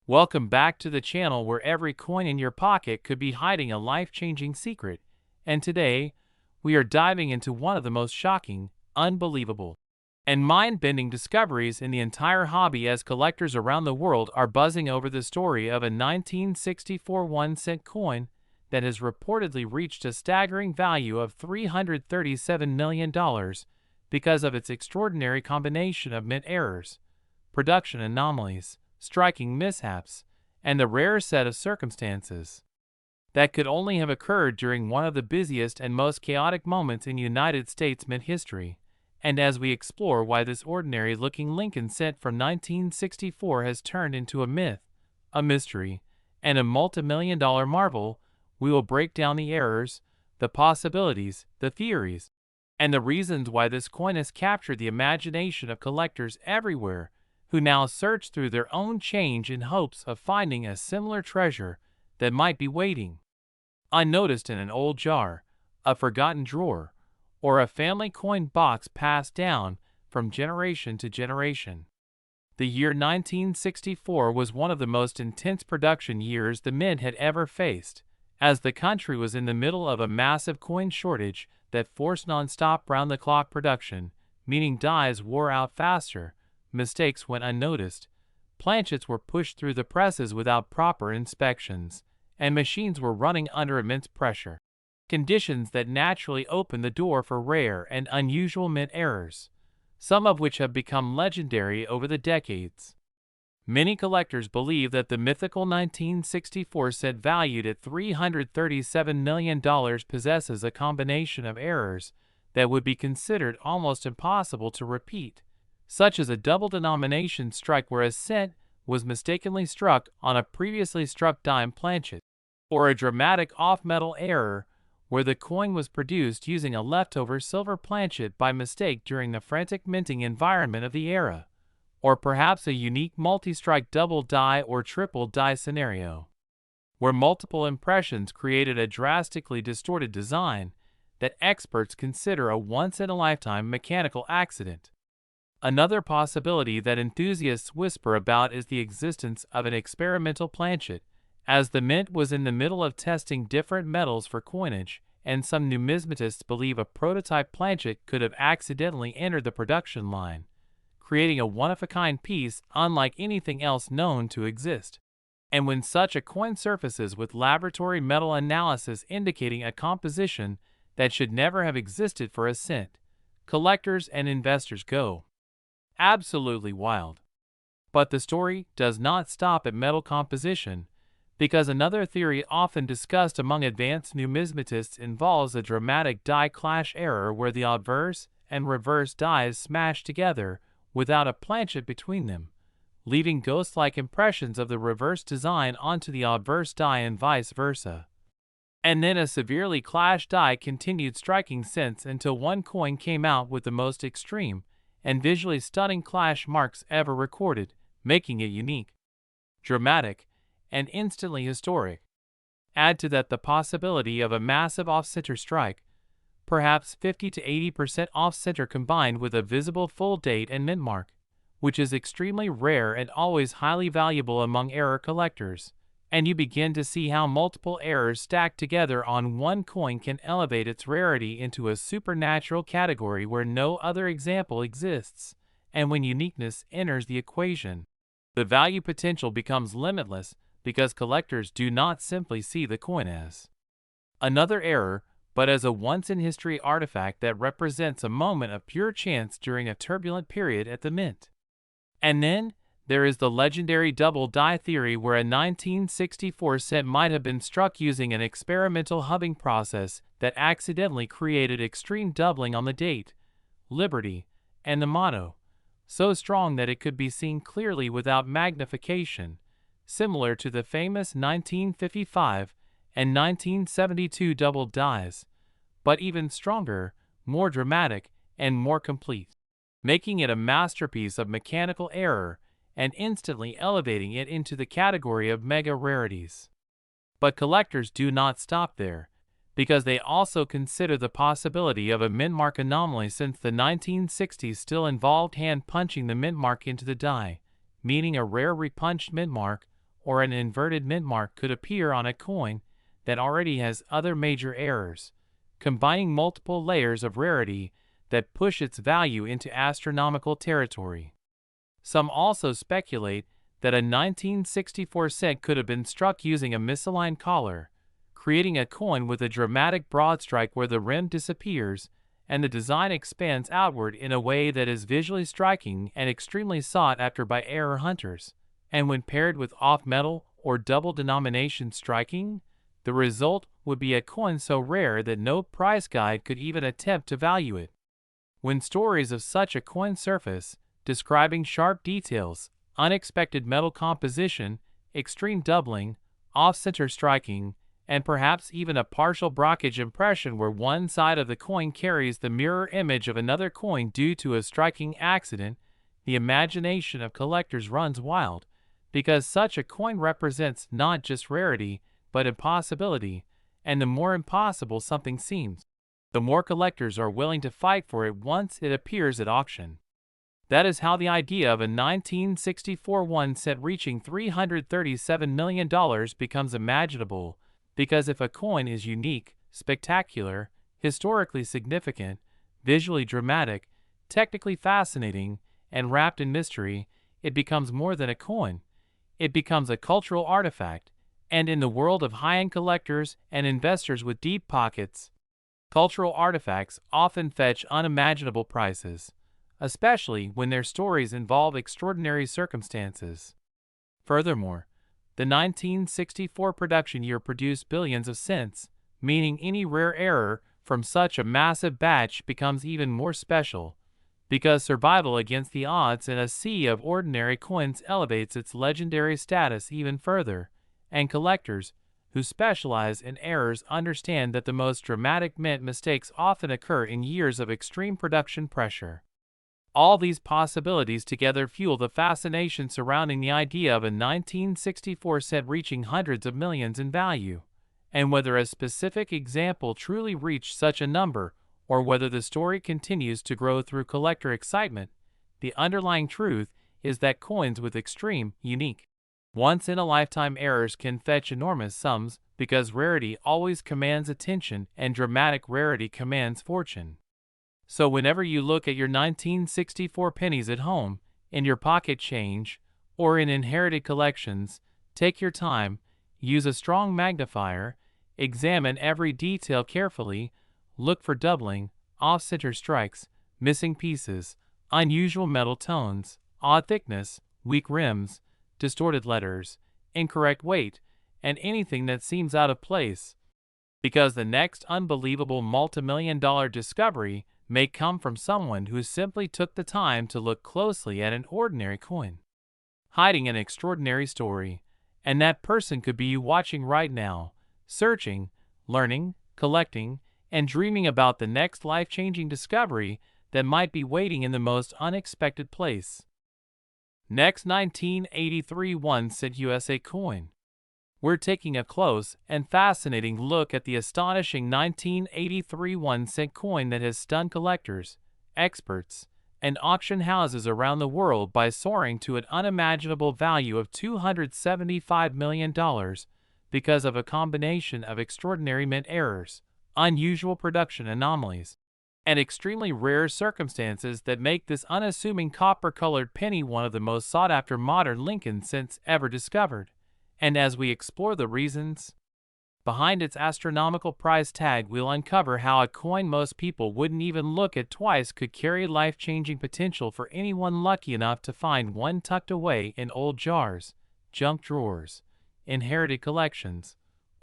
Welcome back to the channel where every coin in your pocket could be hiding a life-changing secret. And today, we are diving into one of the most shocking, unbelievable, and mind-bending discoveries in the entire hobby as collectors around the world are buzzing over the story of a 1964 1-cent coin that has reportedly reached a staggering value of $337 million because of its extraordinary combination of mint errors, production anomalies, striking mishaps, and the rare set of circumstances that could only have occurred during one of the busiest and most chaotic moments in United States mint history. And as we explore why this ordinary-looking Lincoln cent from 1964 has turned into a myth, a mystery, and a multi-million-dollar marvel, we will break down the errors, the possibilities, the theories, and the reasons why this coin has captured the imagination of collectors everywhere, who now search through their own change in hopes of finding a similar treasure that might be waiting unnoticed in an old jar, a forgotten drawer, or a family coin box passed down from generation to generation. The year 1964 was one of the most intense production years the mint had ever faced, as the country was in the middle of a massive coin shortage that forced non-stop round-the-clock production, meaning dies wore out faster, mistakes went unnoticed, planchets were pushed through the presses without proper inspections, and machines were running under immense pressure. Conditions that naturally opened the door for rare and unusual mint errors, some of which have become legendary over the decades. Many collectors believe that the mythical 1964 cent valued at $337 million possesses a combination of errors that would be considered almost impossible to repeat, such as a double denomination strike where a cent was mistakenly struck on a previously struck dime planchet, or a dramatic off-metal error where the coin was produced using a leftover silver planchet by mistake during the frantic minting environment of the era, or perhaps a unique multi-strike double die or triple die scenario, where multiple impressions created a drastically distorted design that experts consider a once-in-a-lifetime mechanical accident. Another possibility that enthusiasts whisper about is the existence of an experimental planchet, as the mint was in the middle of testing different metals for coinage, and some numismatists believe a prototype planchet could have accidentally entered the production line, creating a one-of-a-kind piece unlike anything else known to exist. And when such a coin surfaces with laboratory metal analysis indicating a composition that should never have existed for a cent, collectors and investors go absolutely wild. But the story does not stop at metal composition, because another theory often discussed among advanced numismatists involves a dramatic die clash error where the obverse and reverse dies smash together without a planchet between them, leaving ghost-like impressions of the reverse design onto the obverse die and vice versa. And then a severely clashed die continued striking cents until one coin came out with the most extreme and visually stunning clash marks ever recorded, making it unique, dramatic, and instantly historic. Add to that the possibility of a massive off-center strike, perhaps 50 to 80% off-center combined with a visible full date and mint mark, which is extremely rare and always highly valuable among error collectors, and you begin to see how multiple errors stacked together on one coin can elevate its rarity into a supernatural category where no other example exists, and when uniqueness enters the equation, the value potential becomes limitless because collectors do not simply see the coin as another error, but as a once-in-history artifact that represents a moment of pure chance during a turbulent period at the mint. And then, there is the legendary double die theory where a 1964 cent might have been struck using an experimental hubbing process that accidentally created extreme doubling on the date, liberty, and the motto, so strong that it could be seen clearly without magnification, similar to the famous 1955 and 1972 double dies, but even stronger, more dramatic, and more complete, making it a masterpiece of mechanical error and instantly elevating it into the category of mega rarities. But collectors do not stop there, because they also consider the possibility of a mint mark anomaly since the 1960s still involved hand punching the mint mark into the die, meaning a rare repunched mint mark, or an inverted mint mark could appear on a coin that already has other major errors, combining multiple layers of rarity that push its value into astronomical territory. Some also speculate that a 1964 cent could have been struck using a misaligned collar, creating a coin with a dramatic broad strike where the rim disappears and the design expands outward in a way that is visually striking and extremely sought after by error hunters. And when paired with off-metal or double denomination striking, the result would be a coin so rare that no price guide could even attempt to value it. When stories of such a coin surface, describing sharp details, unexpected metal composition, extreme doubling, off-center striking, and perhaps even a partial brockage impression where one side of the coin carries the mirror image of another coin due to a striking accident, the imagination of collectors runs wild, because such a coin represents not just rarity, but impossibility, and the more impossible something seems, the more collectors are willing to fight for it once it appears at auction. That is how the idea of a 1964 1 cent reaching $337 million becomes imaginable, because if a coin is unique, spectacular, historically significant, visually dramatic, technically fascinating, and wrapped in mystery, it becomes more than a coin. It becomes a cultural artifact, and in the world of high-end collectors and investors with deep pockets, cultural artifacts often fetch unimaginable prices, especially when their stories involve extraordinary circumstances. Furthermore, the 1964 production year produced billions of cents, meaning any rare error from such a massive batch becomes even more special, because survival against the odds in a sea of ordinary coins elevates its legendary status even further, and collectors who specialize in errors understand that the most dramatic mint mistakes often occur in years of extreme production pressure. All these possibilities together fuel the fascination surrounding the idea of a 1964 cent reaching hundreds of millions in value, and whether a specific example truly reached such a number, or whether the story continues to grow through collector excitement, the underlying truth is that coins with extreme, unique, once-in-a-lifetime errors can fetch enormous sums because rarity always commands attention and dramatic rarity commands fortune. So whenever you look at your 1964 pennies at home, in your pocket change, or in inherited collections, take your time, use a strong magnifier, examine every detail carefully, look for doubling, off-center strikes, missing pieces, unusual metal tones, odd thickness, weak rims, distorted letters, incorrect weight, and anything that seems out of place. Because the next unbelievable multimillion-dollar discovery may come from someone who simply took the time to look closely at an ordinary coin, hiding an extraordinary story, and that person could be you watching right now, searching, learning, collecting, and dreaming about the next life-changing discovery that might be waiting in the most unexpected place. Next 1983 1 cent USA coin. We're taking a close and fascinating look at the astonishing 1983 1 cent coin that has stunned collectors, experts, and auction houses around the world by soaring to an unimaginable value of $275 million because of a combination of extraordinary mint errors, unusual production anomalies, and extremely rare circumstances that make this unassuming copper-colored penny one of the most sought-after modern Lincoln cents ever discovered. And as we explore the reasons behind its astronomical price tag, we'll uncover how a coin most people wouldn't even look at twice could carry life-changing potential for anyone lucky enough to find one tucked away in old jars, junk drawers, inherited collections,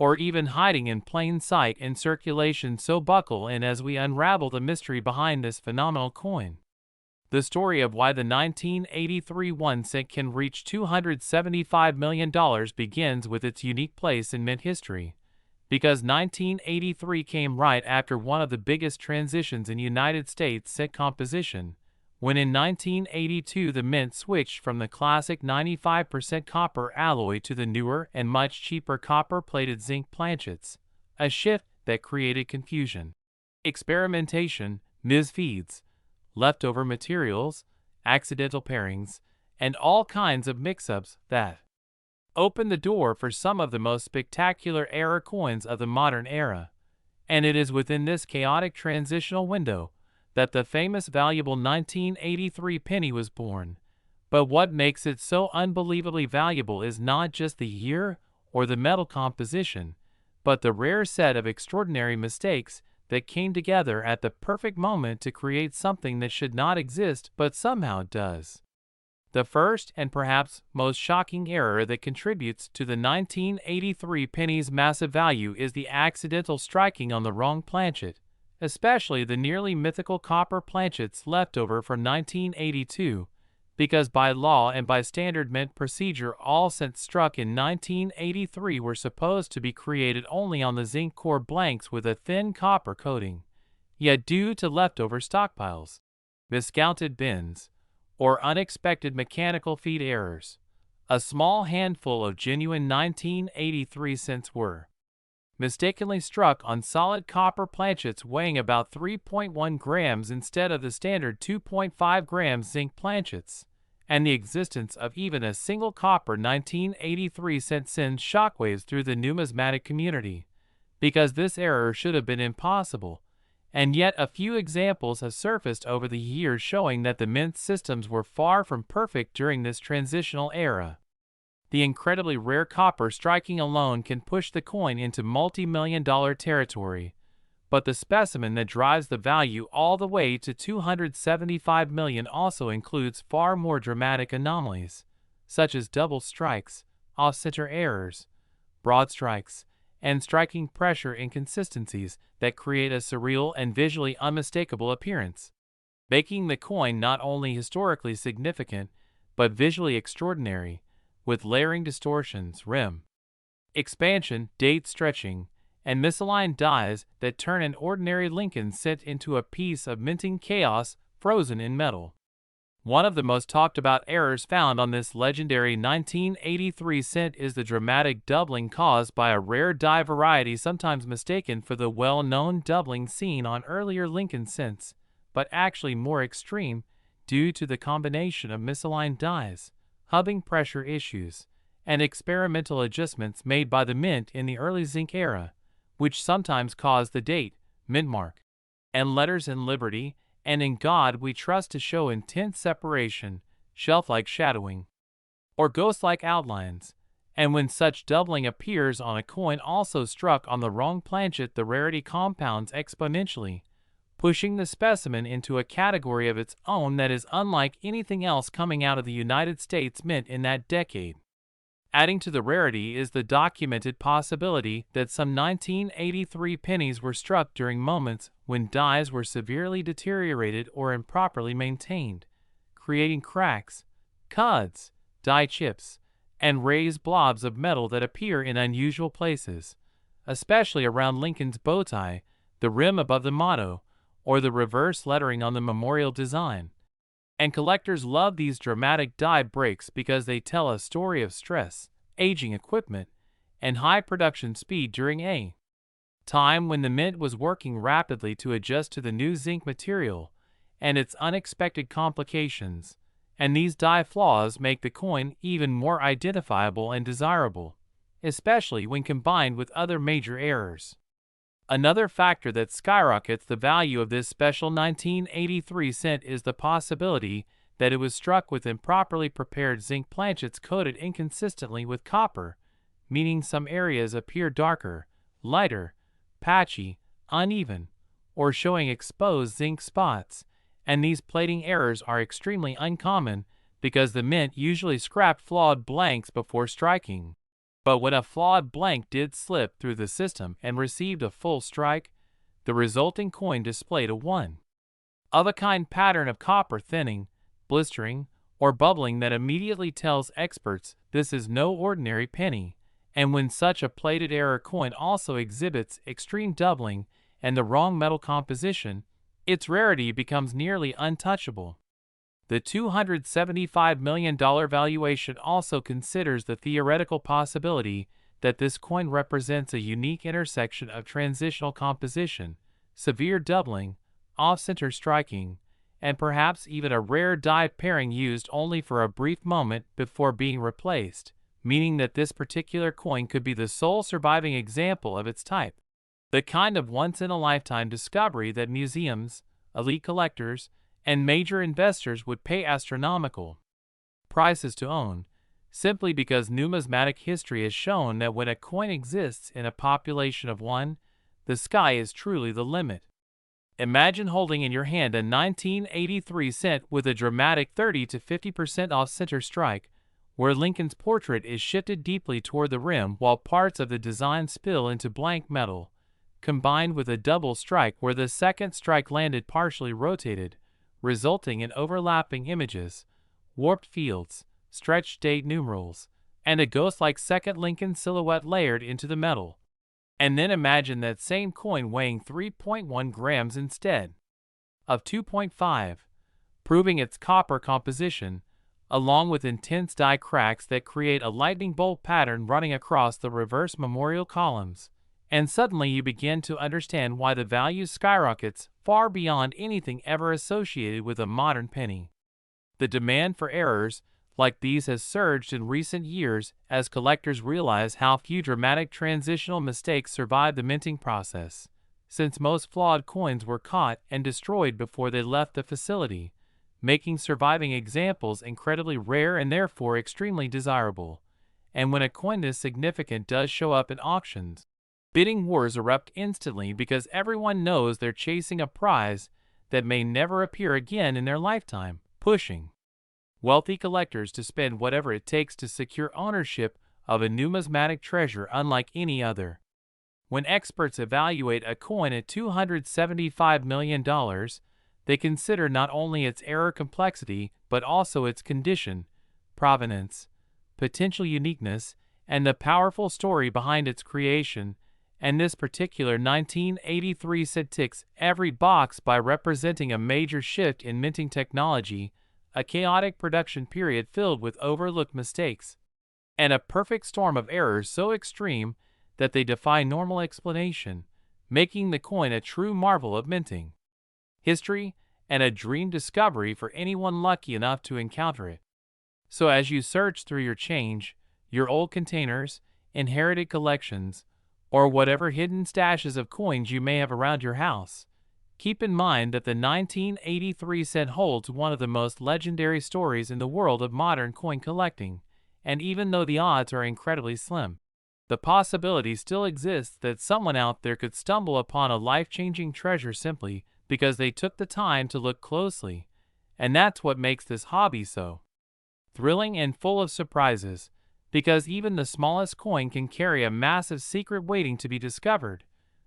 or even hiding in plain sight in circulation. So buckle in as we unravel the mystery behind this phenomenal coin. The story of why the 1983 1 cent can reach $275 million begins with its unique place in mint history, because 1983 came right after one of the biggest transitions in United States cent composition, when in 1982 the mint switched from the classic 95% copper alloy to the newer and much cheaper copper-plated zinc planchets, a shift that created confusion, experimentation, misfeeds, leftover materials, accidental pairings, and all kinds of mix-ups that opened the door for some of the most spectacular error coins of the modern era. And it is within this chaotic transitional window that the famous valuable 1983 penny was born. But what makes it so unbelievably valuable is not just the year or the metal composition, but the rare set of extraordinary mistakes that came together at the perfect moment to create something that should not exist but somehow does. The first and perhaps most shocking error that contributes to the 1983 penny's massive value is the accidental striking on the wrong planchet, especially the nearly mythical copper planchets left over from 1982, because by law and by standard mint procedure all cents struck in 1983 were supposed to be created only on the zinc core blanks with a thin copper coating. Yet due to leftover stockpiles, miscounted bins, or unexpected mechanical feed errors, a small handful of genuine 1983 cents were mistakenly struck on solid copper planchets weighing about 3.1 grams instead of the standard 2.5 grams zinc planchets, and the existence of even a single copper 1983 cent sends shockwaves through the numismatic community, because this error should have been impossible. And yet a few examples have surfaced over the years showing that the mint systems were far from perfect during this transitional era. The incredibly rare copper striking alone can push the coin into multi-million-dollar territory, but the specimen that drives the value all the way to $275 million also includes far more dramatic anomalies, such as double strikes, off-center errors, broad strikes, and striking pressure inconsistencies that create a surreal and visually unmistakable appearance, making the coin not only historically significant, but visually extraordinary, with layering distortions, rim expansion, date stretching, and misaligned dies that turn an ordinary Lincoln cent into a piece of minting chaos frozen in metal. One of the most talked about errors found on this legendary 1983 cent is the dramatic doubling caused by a rare die variety sometimes mistaken for the well-known doubling seen on earlier Lincoln cents, but actually more extreme due to the combination of misaligned dies, hubbing pressure issues, and experimental adjustments made by the mint in the early zinc era, which sometimes caused the date, mint mark, and letters in Liberty and In God We Trust to show intense separation, shelf-like shadowing, or ghost-like outlines. And when such doubling appears on a coin also struck on the wrong planchet, the rarity compounds exponentially, pushing the specimen into a category of its own that is unlike anything else coming out of the United States Mint in that decade. Adding to the rarity is the documented possibility that some 1983 pennies were struck during moments when dies were severely deteriorated or improperly maintained, creating cracks, cuds, die chips, and raised blobs of metal that appear in unusual places, especially around Lincoln's bow tie, the rim above the motto, or the reverse lettering on the memorial design. And collectors love these dramatic die breaks because they tell a story of stress, aging equipment, and high production speed during a time when the mint was working rapidly to adjust to the new zinc material and its unexpected complications, and these die flaws make the coin even more identifiable and desirable, especially when combined with other major errors. Another factor that skyrockets the value of this special 1983 cent is the possibility that it was struck with improperly prepared zinc planchets coated inconsistently with copper, meaning some areas appear darker, lighter, patchy, uneven, or showing exposed zinc spots, and these plating errors are extremely uncommon because the mint usually scrapped flawed blanks before striking. But when a flawed blank did slip through the system and received a full strike, the resulting coin displayed a one-of-a-kind pattern of copper thinning, blistering, or bubbling that immediately tells experts this is no ordinary penny. And when such a plated error coin also exhibits extreme doubling and the wrong metal composition, its rarity becomes nearly untouchable. The $275 million valuation also considers the theoretical possibility that this coin represents a unique intersection of transitional composition, severe doubling, off-center striking, and perhaps even a rare die pairing used only for a brief moment before being replaced, meaning that this particular coin could be the sole surviving example of its type. The kind of once-in-a-lifetime discovery that museums, elite collectors, and major investors would pay astronomical prices to own, simply because numismatic history has shown that when a coin exists in a population of one, the sky is truly the limit. Imagine holding in your hand a 1983 cent with a dramatic 30 to 50% off center strike, where Lincoln's portrait is shifted deeply toward the rim while parts of the design spill into blank metal, combined with a double strike where the second strike landed partially rotated, resulting in overlapping images, warped fields, stretched date numerals, and a ghost-like second Lincoln silhouette layered into the metal. And then imagine that same coin weighing 3.1 grams instead of 2.5, proving its copper composition, along with intense die cracks that create a lightning bolt pattern running across the reverse memorial columns. And suddenly you begin to understand why the value skyrockets far beyond anything ever associated with a modern penny. The demand for errors like these has surged in recent years as collectors realize how few dramatic transitional mistakes survive the minting process, since most flawed coins were caught and destroyed before they left the facility, making surviving examples incredibly rare and therefore extremely desirable. And when a coin this significant does show up in auctions, bidding wars erupt instantly because everyone knows they're chasing a prize that may never appear again in their lifetime, pushing wealthy collectors to spend whatever it takes to secure ownership of a numismatic treasure unlike any other. When experts evaluate a coin at $275 million, they consider not only its error complexity but also its condition, provenance, potential uniqueness, and the powerful story behind its creation. And this particular 1983 set ticks every box by representing a major shift in minting technology, a chaotic production period filled with overlooked mistakes, and a perfect storm of errors so extreme that they defy normal explanation, making the coin a true marvel of minting history and a dream discovery for anyone lucky enough to encounter it. So as you search through your change, your old containers, inherited collections, or whatever hidden stashes of coins you may have around your house, keep in mind that the 1983 cent holds one of the most legendary stories in the world of modern coin collecting, and even though the odds are incredibly slim, the possibility still exists that someone out there could stumble upon a life-changing treasure simply because they took the time to look closely, and that's what makes this hobby so thrilling and full of surprises, because even the smallest coin can carry a massive secret waiting to be discovered.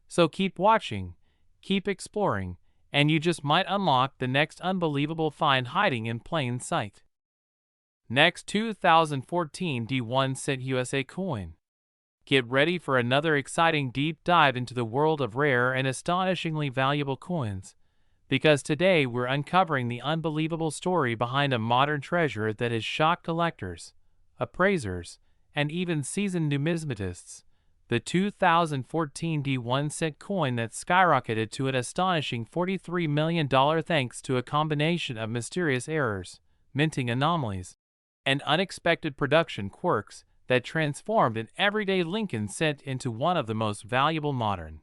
So keep watching, keep exploring, and you just might unlock the next unbelievable find hiding in plain sight. Next, 2014 D1 cent USA coin. Get ready for another exciting deep dive into the world of rare and astonishingly valuable coins, because today we're uncovering the unbelievable story behind a modern treasure that has shocked collectors, appraisers, and even seasoned numismatists. The 2014 D1 cent coin that skyrocketed to an astonishing $43 million thanks to a combination of mysterious errors, minting anomalies, and unexpected production quirks that transformed an everyday Lincoln cent into one of the most valuable modern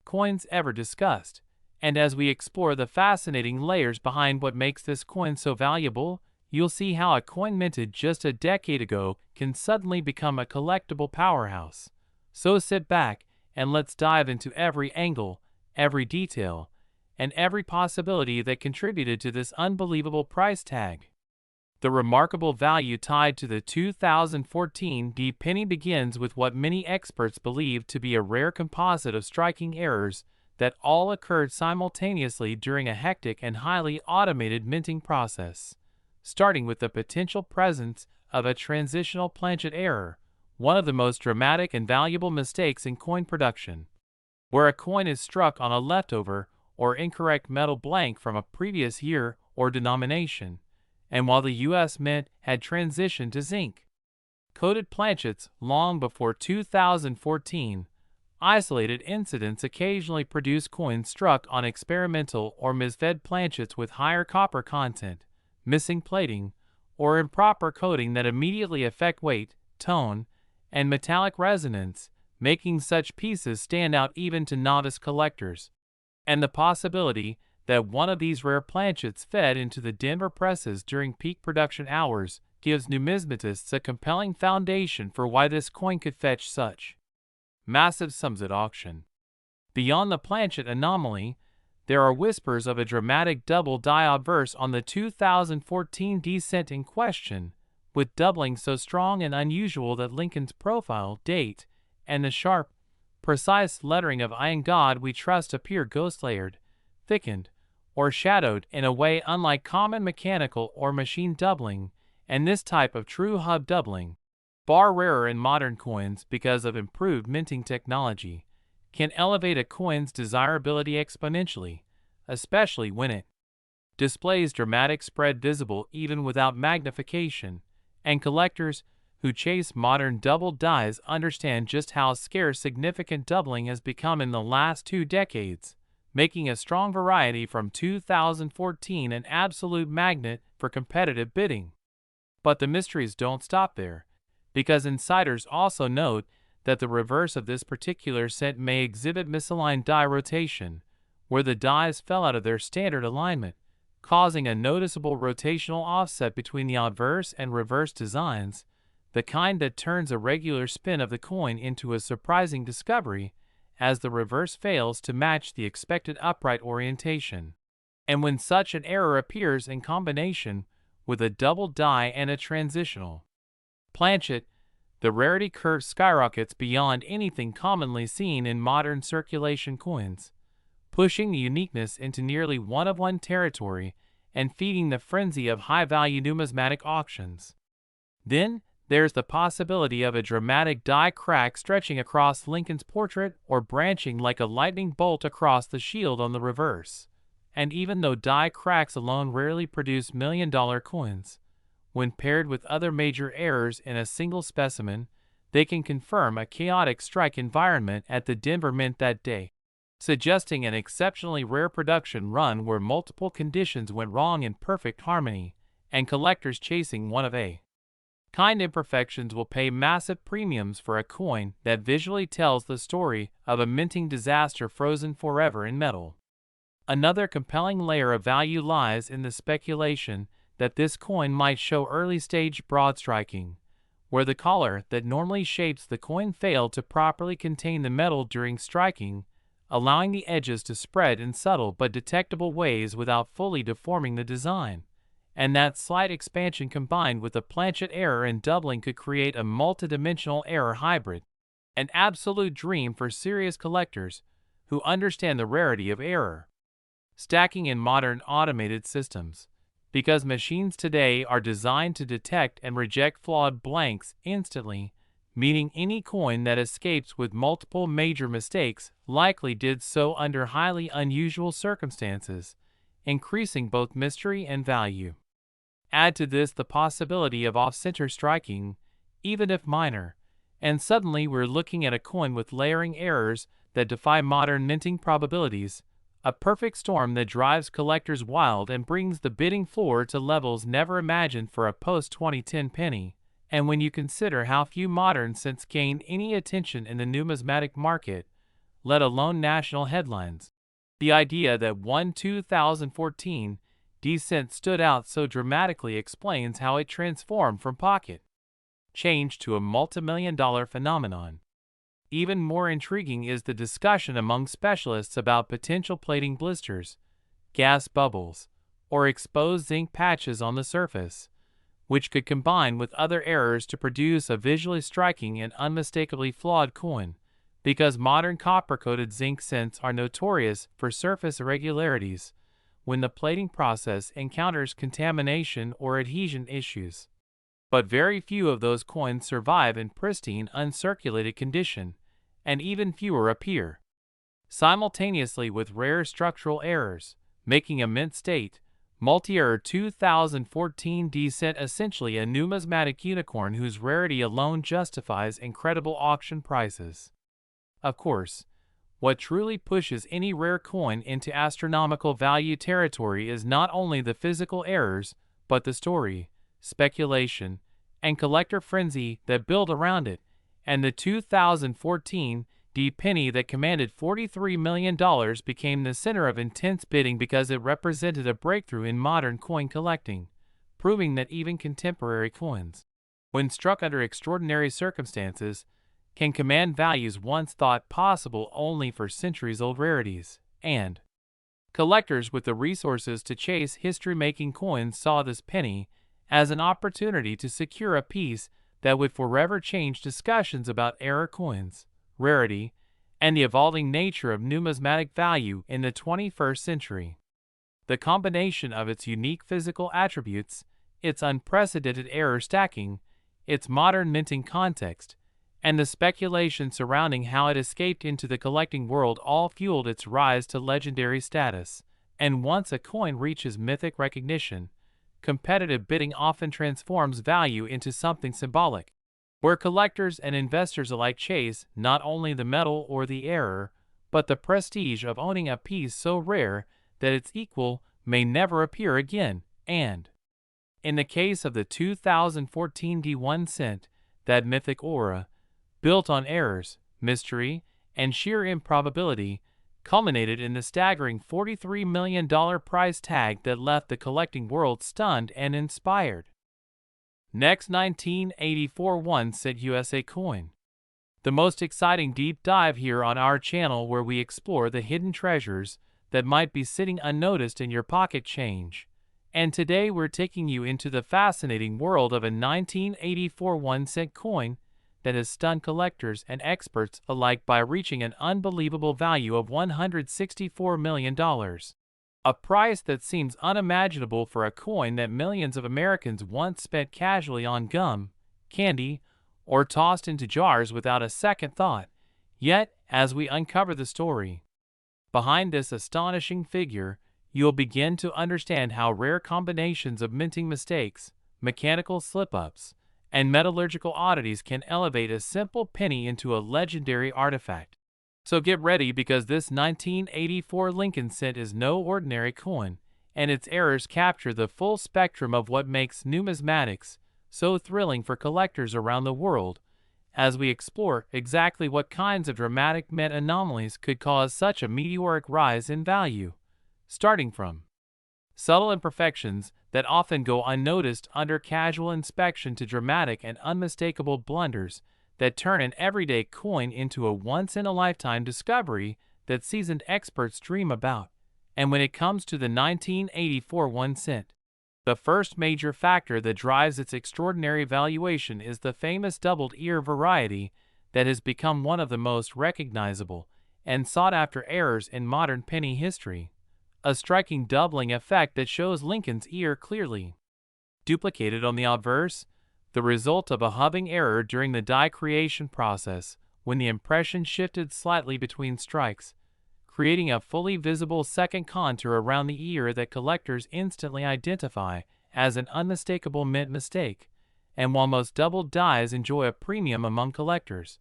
coins ever discussed. And as we explore the fascinating layers behind what makes this coin so valuable, you'll see how a coin minted just a decade ago can suddenly become a collectible powerhouse. So sit back and let's dive into every angle, every detail, and every possibility that contributed to this unbelievable price tag. The remarkable value tied to the 2014 D penny begins with what many experts believe to be a rare composite of striking errors that all occurred simultaneously during a hectic and highly automated minting process, starting with the potential presence of a transitional planchet error, one of the most dramatic and valuable mistakes in coin production, where a coin is struck on a leftover or incorrect metal blank from a previous year or denomination, and while the U.S. Mint had transitioned to zinc-coated planchets long before 2014, isolated incidents occasionally produce coins struck on experimental or misfed planchets with higher copper content, missing plating, or improper coating that immediately affect weight, tone, and metallic resonance, making such pieces stand out even to novice collectors. And the possibility that one of these rare planchets fed into the Denver presses during peak production hours gives numismatists a compelling foundation for why this coin could fetch such massive sums at auction. Beyond the planchet anomaly, there are whispers of a dramatic double die obverse on the 2014 descent in question, with doubling so strong and unusual that Lincoln's profile, date, and the sharp, precise lettering of "I in God We Trust" appear ghost-layered, thickened, or shadowed in a way unlike common mechanical or machine doubling, and this type of true hub doubling, far rarer in modern coins because of improved minting technology, can elevate a coin's desirability exponentially, especially when it displays dramatic spread visible even without magnification, and collectors who chase modern double dies understand just how scarce significant doubling has become in the last 2 decades, making a strong variety from 2014 an absolute magnet for competitive bidding. But the mysteries don't stop there, because insiders also note that the reverse of this particular set may exhibit misaligned die rotation, where the dies fell out of their standard alignment, causing a noticeable rotational offset between the obverse and reverse designs, the kind that turns a regular spin of the coin into a surprising discovery as the reverse fails to match the expected upright orientation. And when such an error appears in combination with a double die and a transitional planchet, the rarity curve skyrockets beyond anything commonly seen in modern circulation coins, pushing the uniqueness into nearly one-of-one territory and feeding the frenzy of high-value numismatic auctions. Then there's the possibility of a dramatic die crack stretching across Lincoln's portrait or branching like a lightning bolt across the shield on the reverse. And even though die cracks alone rarely produce million-dollar coins, when paired with other major errors in a single specimen, they can confirm a chaotic strike environment at the Denver Mint that day, suggesting an exceptionally rare production run where multiple conditions went wrong in perfect harmony, and collectors chasing one-of-a kind imperfections will pay massive premiums for a coin that visually tells the story of a minting disaster frozen forever in metal. Another compelling layer of value lies in the speculation that this coin might show early-stage broad striking, where the collar that normally shapes the coin failed to properly contain the metal during striking, allowing the edges to spread in subtle but detectable ways without fully deforming the design. And that slight expansion combined with a planchet error and doubling could create a multidimensional error hybrid, an absolute dream for serious collectors who understand the rarity of error stacking in modern automated systems, because machines today are designed to detect and reject flawed blanks instantly, meaning any coin that escapes with multiple major mistakes likely did so under highly unusual circumstances, increasing both mystery and value. Add to this the possibility of off-center striking, even if minor, and suddenly we're looking at a coin with layering errors that defy modern minting probabilities, a perfect storm that drives collectors wild and brings the bidding floor to levels never imagined for a post-2010 penny. And when you consider how few modern cents gained any attention in the numismatic market, let alone national headlines, the idea that one 2014 descent stood out so dramatically explains how it transformed from pocket change to a multimillion-dollar phenomenon. Even more intriguing is the discussion among specialists about potential plating blisters, gas bubbles, or exposed zinc patches on the surface, which could combine with other errors to produce a visually striking and unmistakably flawed coin, because modern copper-coated zinc cents are notorious for surface irregularities when the plating process encounters contamination or adhesion issues. But very few of those coins survive in pristine, uncirculated condition, and even fewer appear simultaneously with rare structural errors, making a mint state, multi-error 2014 descent essentially a numismatic unicorn whose rarity alone justifies incredible auction prices. Of course, what truly pushes any rare coin into astronomical value territory is not only the physical errors, but the story, speculation, and collector frenzy that built around it, and the 2014 penny that commanded $43 million became the center of intense bidding because it represented a breakthrough in modern coin collecting, proving that even contemporary coins, when struck under extraordinary circumstances, can command values once thought possible only for centuries-old rarities. And collectors with the resources to chase history-making coins saw this penny as an opportunity to secure a piece that would forever change discussions about era coins, rarity, and the evolving nature of numismatic value in the 21st century. The combination of its unique physical attributes, its unprecedented error stacking, its modern minting context, and the speculation surrounding how it escaped into the collecting world all fueled its rise to legendary status. And once a coin reaches mythic recognition, competitive bidding often transforms value into something symbolic, where collectors and investors alike chase not only the metal or the error, but the prestige of owning a piece so rare that its equal may never appear again. And in the case of the 2014 D1 cent, that mythic aura, built on errors, mystery, and sheer improbability, culminated in the staggering $43 million price tag that left the collecting world stunned and inspired. Next, 1984 1 cent USA coin. The most exciting deep dive here on our channel, where we explore the hidden treasures that might be sitting unnoticed in your pocket change. And today we're taking you into the fascinating world of a 1984 1 cent coin that has stunned collectors and experts alike by reaching an unbelievable value of $164 million. A price that seems unimaginable for a coin that millions of Americans once spent casually on gum, candy, or tossed into jars without a second thought. Yet, as we uncover the story behind this astonishing figure, you'll begin to understand how rare combinations of minting mistakes, mechanical slip-ups, and metallurgical oddities can elevate a simple penny into a legendary artifact. So get ready, because this 1984 Lincoln cent is no ordinary coin, and its errors capture the full spectrum of what makes numismatics so thrilling for collectors around the world, as we explore exactly what kinds of dramatic mint anomalies could cause such a meteoric rise in value, starting from subtle imperfections that often go unnoticed under casual inspection to dramatic and unmistakable blunders that turn an everyday coin into a once-in-a-lifetime discovery that seasoned experts dream about. And when it comes to the 1984 1 cent, the first major factor that drives its extraordinary valuation is the famous doubled ear variety that has become one of the most recognizable and sought-after errors in modern penny history. A striking doubling effect that shows Lincoln's ear clearly duplicated on the obverse, the result of a hubbing error during the die creation process when the impression shifted slightly between strikes, creating a fully visible second contour around the ear that collectors instantly identify as an unmistakable mint mistake. And while most doubled dies enjoy a premium among collectors,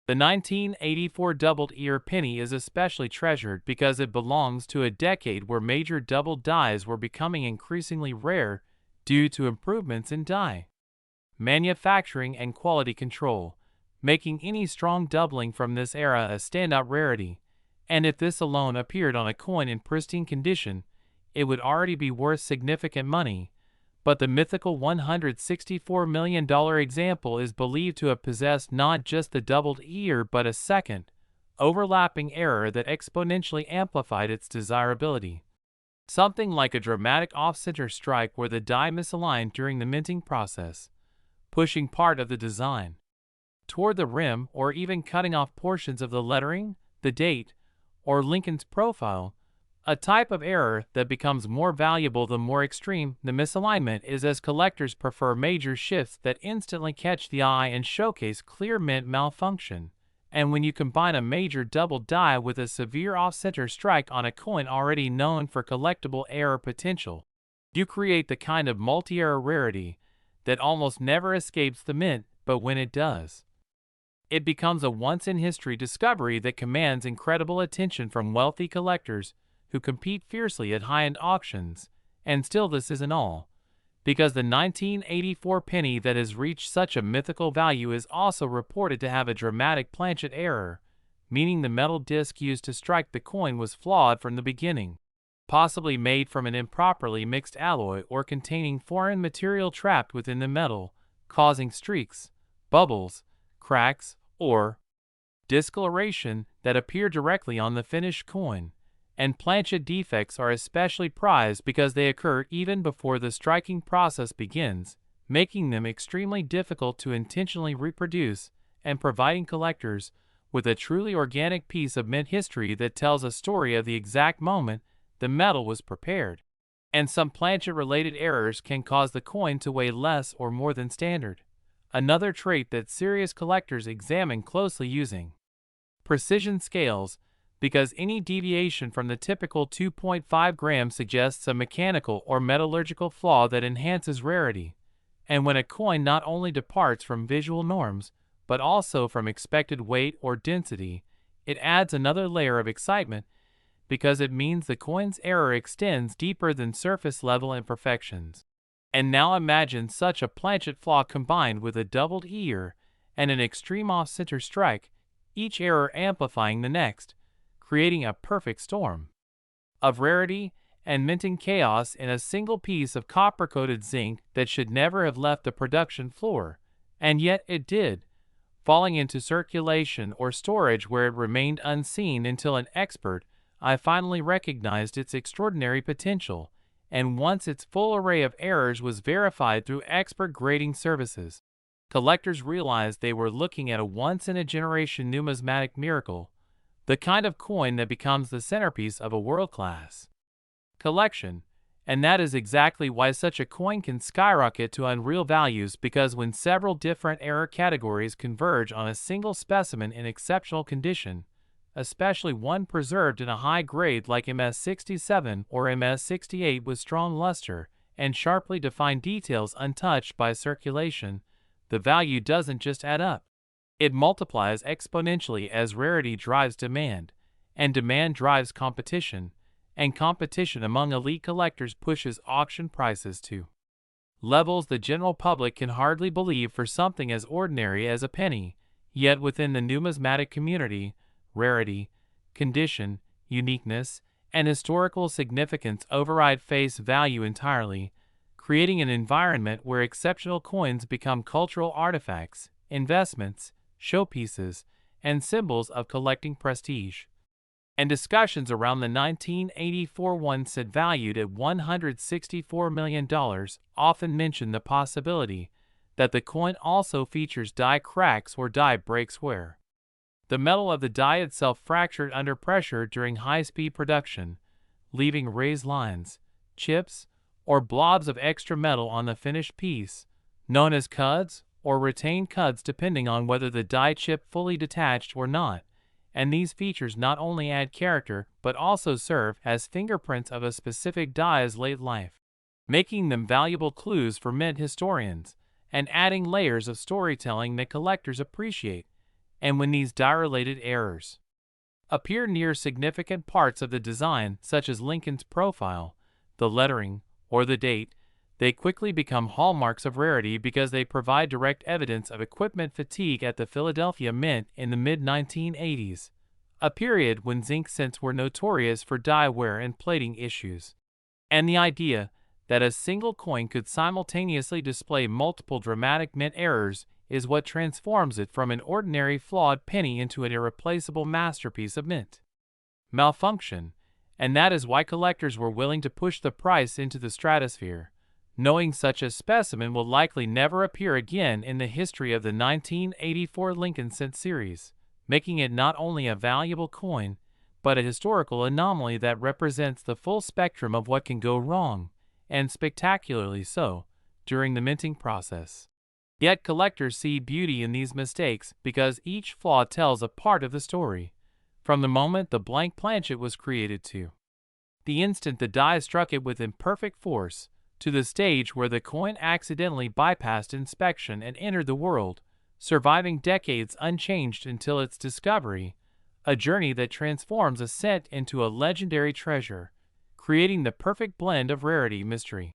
the 1984 doubled ear penny is especially treasured because it belongs to a decade where major doubled dies were becoming increasingly rare due to improvements in die manufacturing and quality control, making any strong doubling from this era a standout rarity. And if this alone appeared on a coin in pristine condition, it would already be worth significant money. But the mythical $164 million example is believed to have possessed not just the doubled ear but a second, overlapping error that exponentially amplified its desirability. Something like a dramatic off-center strike where the die misaligned during the minting process, pushing part of the design toward the rim or even cutting off portions of the lettering, the date, or Lincoln's profile, a type of error that becomes more valuable the more extreme the misalignment is, as collectors prefer major shifts that instantly catch the eye and showcase clear mint malfunction. And when you combine a major double die with a severe off-center strike on a coin already known for collectible error potential, you create the kind of multi-error rarity that almost never escapes the mint, but when it does, it becomes a once-in-history discovery that commands incredible attention from wealthy collectors who compete fiercely at high-end auctions. And still, this isn't all, because the 1984 penny that has reached such a mythical value is also reported to have a dramatic planchet error, meaning the metal disc used to strike the coin was flawed from the beginning, possibly made from an improperly mixed alloy or containing foreign material trapped within the metal, causing streaks, bubbles, cracks, or discoloration that appear directly on the finished coin. And planchet defects are especially prized because they occur even before the striking process begins, making them extremely difficult to intentionally reproduce and providing collectors with a truly organic piece of mint history that tells a story of the exact moment the metal was prepared. And some planchet-related errors can cause the coin to weigh less or more than standard, another trait that serious collectors examine closely using precision scales, because any deviation from the typical 2.5 grams suggests a mechanical or metallurgical flaw that enhances rarity. And when a coin not only departs from visual norms, but also from expected weight or density, it adds another layer of excitement because it means the coin's error extends deeper than surface-level imperfections. And now imagine such a planchet flaw combined with a doubled ear and an extreme off-center strike, each error amplifying the next, creating a perfect storm of rarity and minting chaos in a single piece of copper-coated zinc that should never have left the production floor, and yet it did, falling into circulation or storage where it remained unseen until an expert eye finally recognized its extraordinary potential, and once its full array of errors was verified through expert grading services, collectors realized they were looking at a once-in-a-generation numismatic miracle, the kind of coin that becomes the centerpiece of a world-class collection. And that is exactly why such a coin can skyrocket to unreal values, because when several different error categories converge on a single specimen in exceptional condition, especially one preserved in a high grade like MS-67 or MS-68 with strong luster and sharply defined details untouched by circulation, the value doesn't just add up. It multiplies exponentially as rarity drives demand, and demand drives competition, and competition among elite collectors pushes auction prices to levels the general public can hardly believe for something as ordinary as a penny. Yet within the numismatic community, rarity, condition, uniqueness, and historical significance override face value entirely, creating an environment where exceptional coins become cultural artifacts, investments, showpieces, and symbols of collecting prestige. And discussions around the 1984 one set valued at $164 million often mention the possibility that the coin also features die cracks or die breaks where the metal of the die itself fractured under pressure during high-speed production, leaving raised lines, chips, or blobs of extra metal on the finished piece, known as cuds or retained cuds depending on whether the die chip fully detached or not. And these features not only add character but also serve as fingerprints of a specific die's late life, making them valuable clues for mint historians and adding layers of storytelling that collectors appreciate. And when these die-related errors appear near significant parts of the design, such as Lincoln's profile, the lettering, or the date, they quickly become hallmarks of rarity because they provide direct evidence of equipment fatigue at the Philadelphia Mint in the mid-1980s, a period when zinc cents were notorious for die wear and plating issues. And the idea that a single coin could simultaneously display multiple dramatic mint errors is what transforms it from an ordinary flawed penny into an irreplaceable masterpiece of mint malfunction, and that is why collectors were willing to push the price into the stratosphere, knowing such a specimen will likely never appear again in the history of the 1984 Lincoln cent series, making it not only a valuable coin, but a historical anomaly that represents the full spectrum of what can go wrong, and spectacularly so, during the minting process. Yet collectors see beauty in these mistakes because each flaw tells a part of the story, from the moment the blank planchet was created to the instant the die struck it with imperfect force, to the stage where the coin accidentally bypassed inspection and entered the world, surviving decades unchanged until its discovery, a journey that transforms a cent into a legendary treasure, creating the perfect blend of rarity, mystery,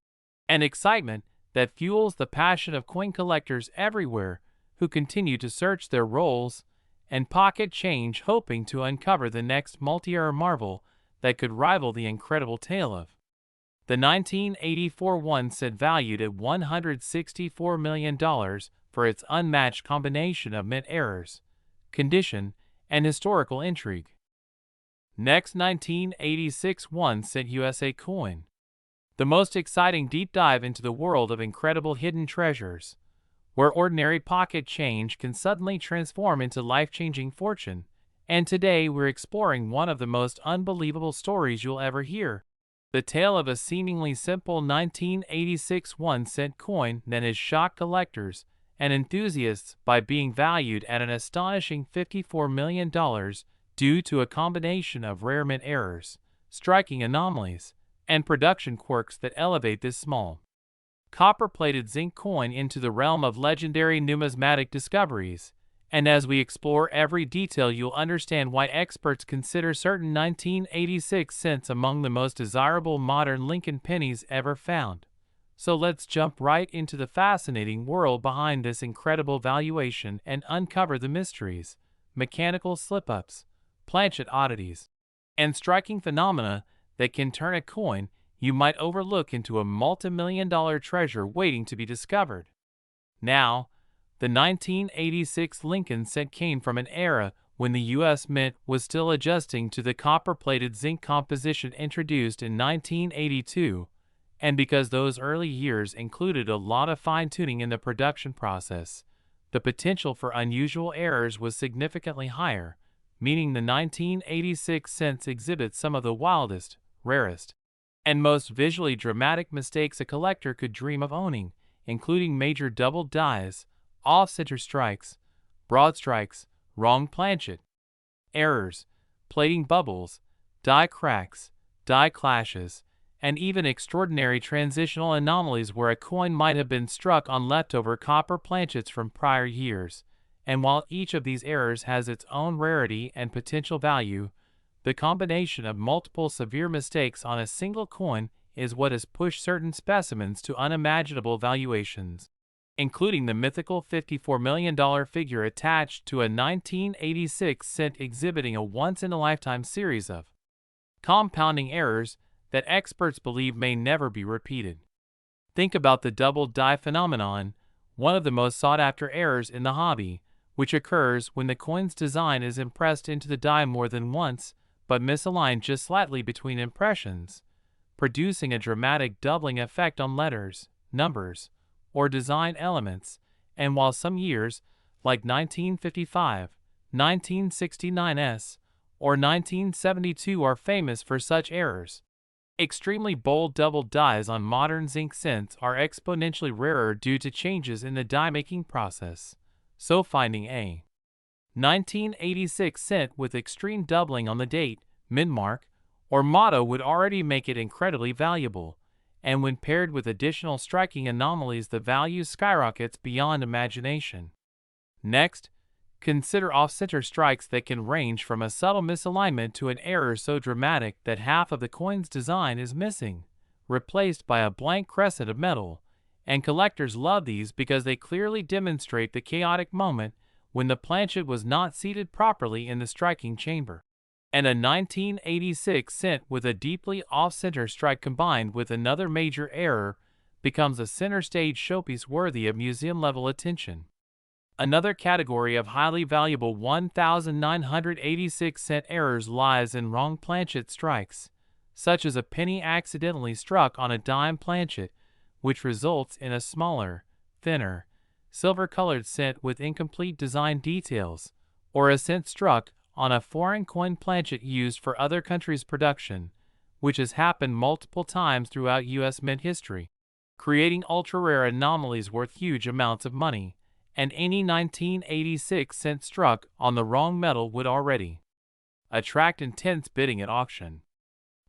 and excitement that fuels the passion of coin collectors everywhere who continue to search their rolls and pocket change, hoping to uncover the next multi-era marvel that could rival the incredible tale of the 1984 1 cent, valued at $164 million for its unmatched combination of mint errors, condition, and historical intrigue. Next, 1986 1 cent USA coin. The most exciting deep dive into the world of incredible hidden treasures, where ordinary pocket change can suddenly transform into life-changing fortune. And today we're exploring one of the most unbelievable stories you'll ever hear. The tale of a seemingly simple 1986 1 cent coin that has shocked collectors and enthusiasts by being valued at an astonishing $54 million due to a combination of rare mint errors, striking anomalies, and production quirks that elevate this small, copper-plated zinc coin into the realm of legendary numismatic discoveries. And as we explore every detail, you'll understand why experts consider certain 1986 cents among the most desirable modern Lincoln pennies ever found. So let's jump right into the fascinating world behind this incredible valuation and uncover the mysteries, mechanical slip-ups, planchet oddities, and striking phenomena that can turn a coin you might overlook into a multi-million-dollar treasure waiting to be discovered. Now, the 1986 Lincoln cent came from an era when the U.S. Mint was still adjusting to the copper-plated zinc composition introduced in 1982, and because those early years included a lot of fine-tuning in the production process, the potential for unusual errors was significantly higher, meaning the 1986 cents exhibits some of the wildest, rarest, and most visually dramatic mistakes a collector could dream of owning, including major double dies, off-center strikes, broad strikes, wrong planchet errors, plating bubbles, die cracks, die clashes, and even extraordinary transitional anomalies where a coin might have been struck on leftover copper planchets from prior years. And while each of these errors has its own rarity and potential value, the combination of multiple severe mistakes on a single coin is what has pushed certain specimens to unimaginable valuations, including the mythical $54 million figure attached to a 1986 cent exhibiting a once-in-a-lifetime series of compounding errors that experts believe may never be repeated. Think about the double die phenomenon, one of the most sought-after errors in the hobby, which occurs when the coin's design is impressed into the die more than once but misaligned just slightly between impressions, producing a dramatic doubling effect on letters, numbers, or design elements. And while some years, like 1955, 1969s, or 1972 are famous for such errors, extremely bold double dies on modern zinc cents are exponentially rarer due to changes in the die-making process. So finding a 1986 cent with extreme doubling on the date, mint mark, or motto would already make it incredibly valuable. And when paired with additional striking anomalies, the value skyrockets beyond imagination. Next, consider off-center strikes that can range from a subtle misalignment to an error so dramatic that half of the coin's design is missing, replaced by a blank crescent of metal. And collectors love these because they clearly demonstrate the chaotic moment when the planchet was not seated properly in the striking chamber. And a 1986 cent with a deeply off-center strike combined with another major error becomes a center stage showpiece worthy of museum-level attention. Another category of highly valuable 1986 cent errors lies in wrong planchet strikes, such as a penny accidentally struck on a dime planchet, which results in a smaller, thinner, silver-colored cent with incomplete design details, or a cent struck on a foreign coin planchet used for other countries' production, which has happened multiple times throughout U.S. mint history, creating ultra-rare anomalies worth huge amounts of money. And any 1986 cent struck on the wrong metal would already attract intense bidding at auction.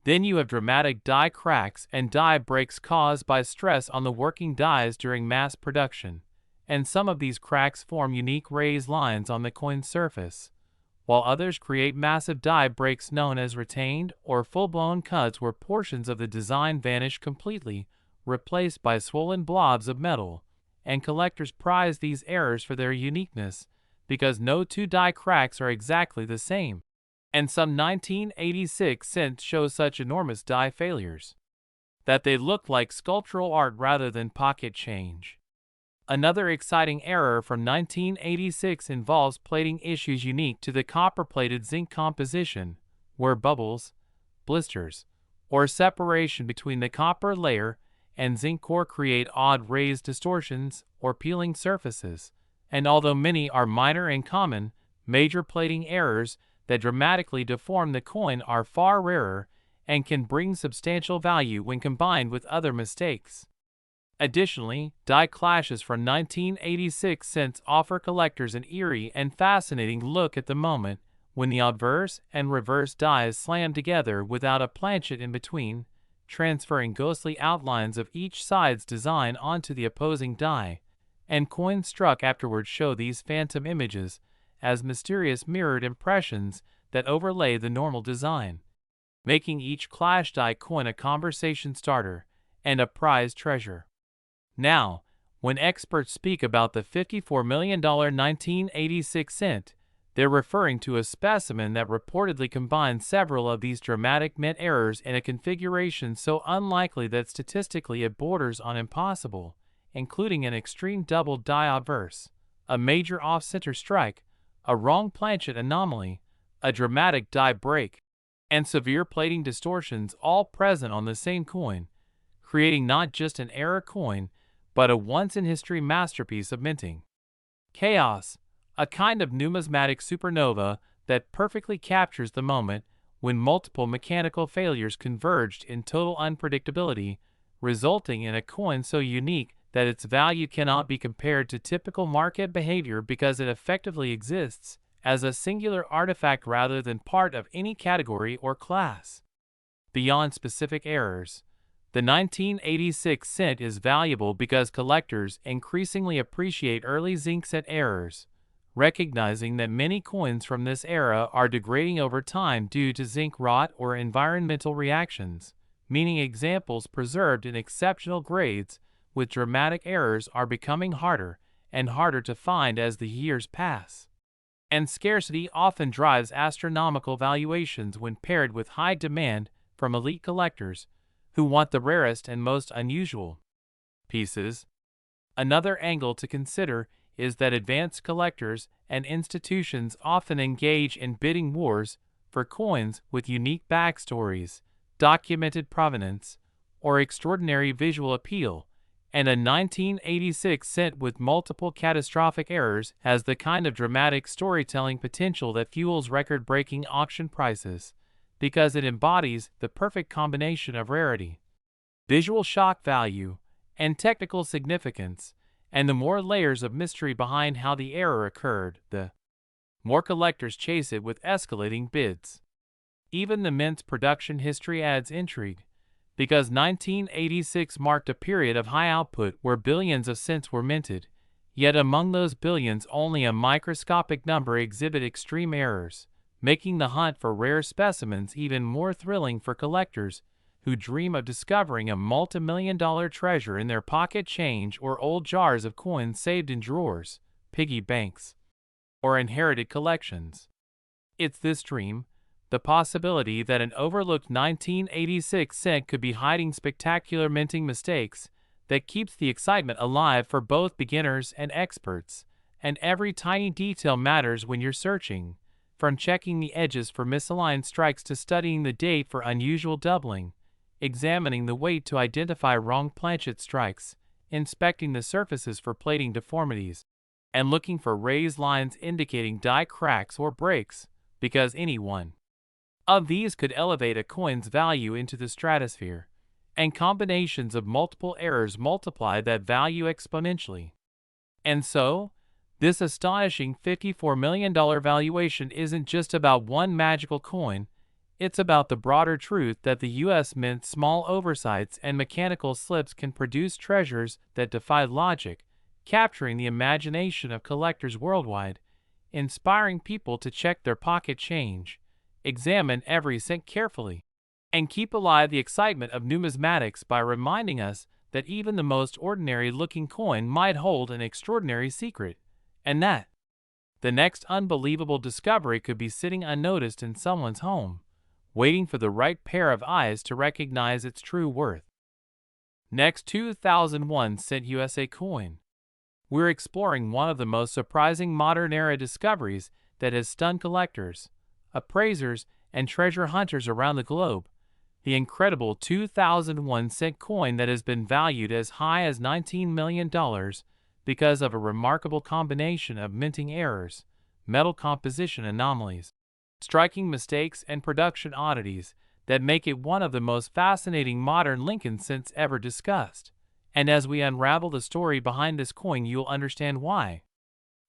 Then you have dramatic die cracks and die breaks caused by stress on the working dies during mass production, and some of these cracks form unique raised lines on the coin's surface, while others create massive die breaks known as retained or full-blown cuts where portions of the design vanish completely, replaced by swollen blobs of metal, and collectors prize these errors for their uniqueness because no two die cracks are exactly the same, and some 1986 cents show such enormous die failures that they look like sculptural art rather than pocket change. Another exciting error from 1986 involves plating issues unique to the copper-plated zinc composition, where bubbles, blisters, or separation between the copper layer and zinc core create odd raised distortions or peeling surfaces, and although many are minor and common, major plating errors that dramatically deform the coin are far rarer and can bring substantial value when combined with other mistakes. Additionally, die clashes from 1986 cents offer collectors an eerie and fascinating look at the moment when the obverse and reverse dies slam together without a planchet in between, transferring ghostly outlines of each side's design onto the opposing die, and coins struck afterward show these phantom images as mysterious mirrored impressions that overlay the normal design, making each clash die coin a conversation starter and a prized treasure. Now, when experts speak about the $54 million 1986 cent, they're referring to a specimen that reportedly combines several of these dramatic mint errors in a configuration so unlikely that statistically it borders on impossible, including an extreme double die obverse, a major off-center strike, a wrong planchet anomaly, a dramatic die break, and severe plating distortions all present on the same coin, creating not just an error coin, but a once-in-history masterpiece of minting. Chaos, a kind of numismatic supernova that perfectly captures the moment when multiple mechanical failures converged in total unpredictability, resulting in a coin so unique that its value cannot be compared to typical market behavior because it effectively exists as a singular artifact rather than part of any category or class. Beyond specific errors, the 1986 cent is valuable because collectors increasingly appreciate early zinc cent errors, recognizing that many coins from this era are degrading over time due to zinc rot or environmental reactions, meaning examples preserved in exceptional grades with dramatic errors are becoming harder and harder to find as the years pass. And scarcity often drives astronomical valuations when paired with high demand from elite collectors who want the rarest and most unusual pieces. Another angle to consider is that advanced collectors and institutions often engage in bidding wars for coins with unique backstories, documented provenance, or extraordinary visual appeal, and a 1986 cent with multiple catastrophic errors has the kind of dramatic storytelling potential that fuels record-breaking auction prices, because it embodies the perfect combination of rarity, visual shock value, and technical significance, and the more layers of mystery behind how the error occurred, the more collectors chase it with escalating bids. Even the mint's production history adds intrigue, because 1986 marked a period of high output where billions of cents were minted, yet among those billions only a microscopic number exhibit extreme errors, making the hunt for rare specimens even more thrilling for collectors who dream of discovering a multi-million-dollar treasure in their pocket change or old jars of coins saved in drawers, piggy banks, or inherited collections. It's this dream, the possibility that an overlooked 1986 cent could be hiding spectacular minting mistakes, that keeps the excitement alive for both beginners and experts, and every tiny detail matters when you're searching, from checking the edges for misaligned strikes to studying the date for unusual doubling, examining the weight to identify wrong planchet strikes, inspecting the surfaces for plating deformities, and looking for raised lines indicating die cracks or breaks, because any one of these could elevate a coin's value into the stratosphere, and combinations of multiple errors multiply that value exponentially. And so, this astonishing $54 million valuation isn't just about one magical coin, it's about the broader truth that the U.S. Mint's small oversights and mechanical slips can produce treasures that defy logic, capturing the imagination of collectors worldwide, inspiring people to check their pocket change, examine every cent carefully, and keep alive the excitement of numismatics by reminding us that even the most ordinary-looking coin might hold an extraordinary secret, and that the next unbelievable discovery could be sitting unnoticed in someone's home, waiting for the right pair of eyes to recognize its true worth. Next, 2001 cent USA coin. We're exploring one of the most surprising modern-era discoveries that has stunned collectors, appraisers, and treasure hunters around the globe. The incredible 2001 cent coin that has been valued as high as $19 million because of a remarkable combination of minting errors, metal composition anomalies, striking mistakes, and production oddities that make it one of the most fascinating modern Lincoln cents ever discussed. And as we unravel the story behind this coin, you'll understand why.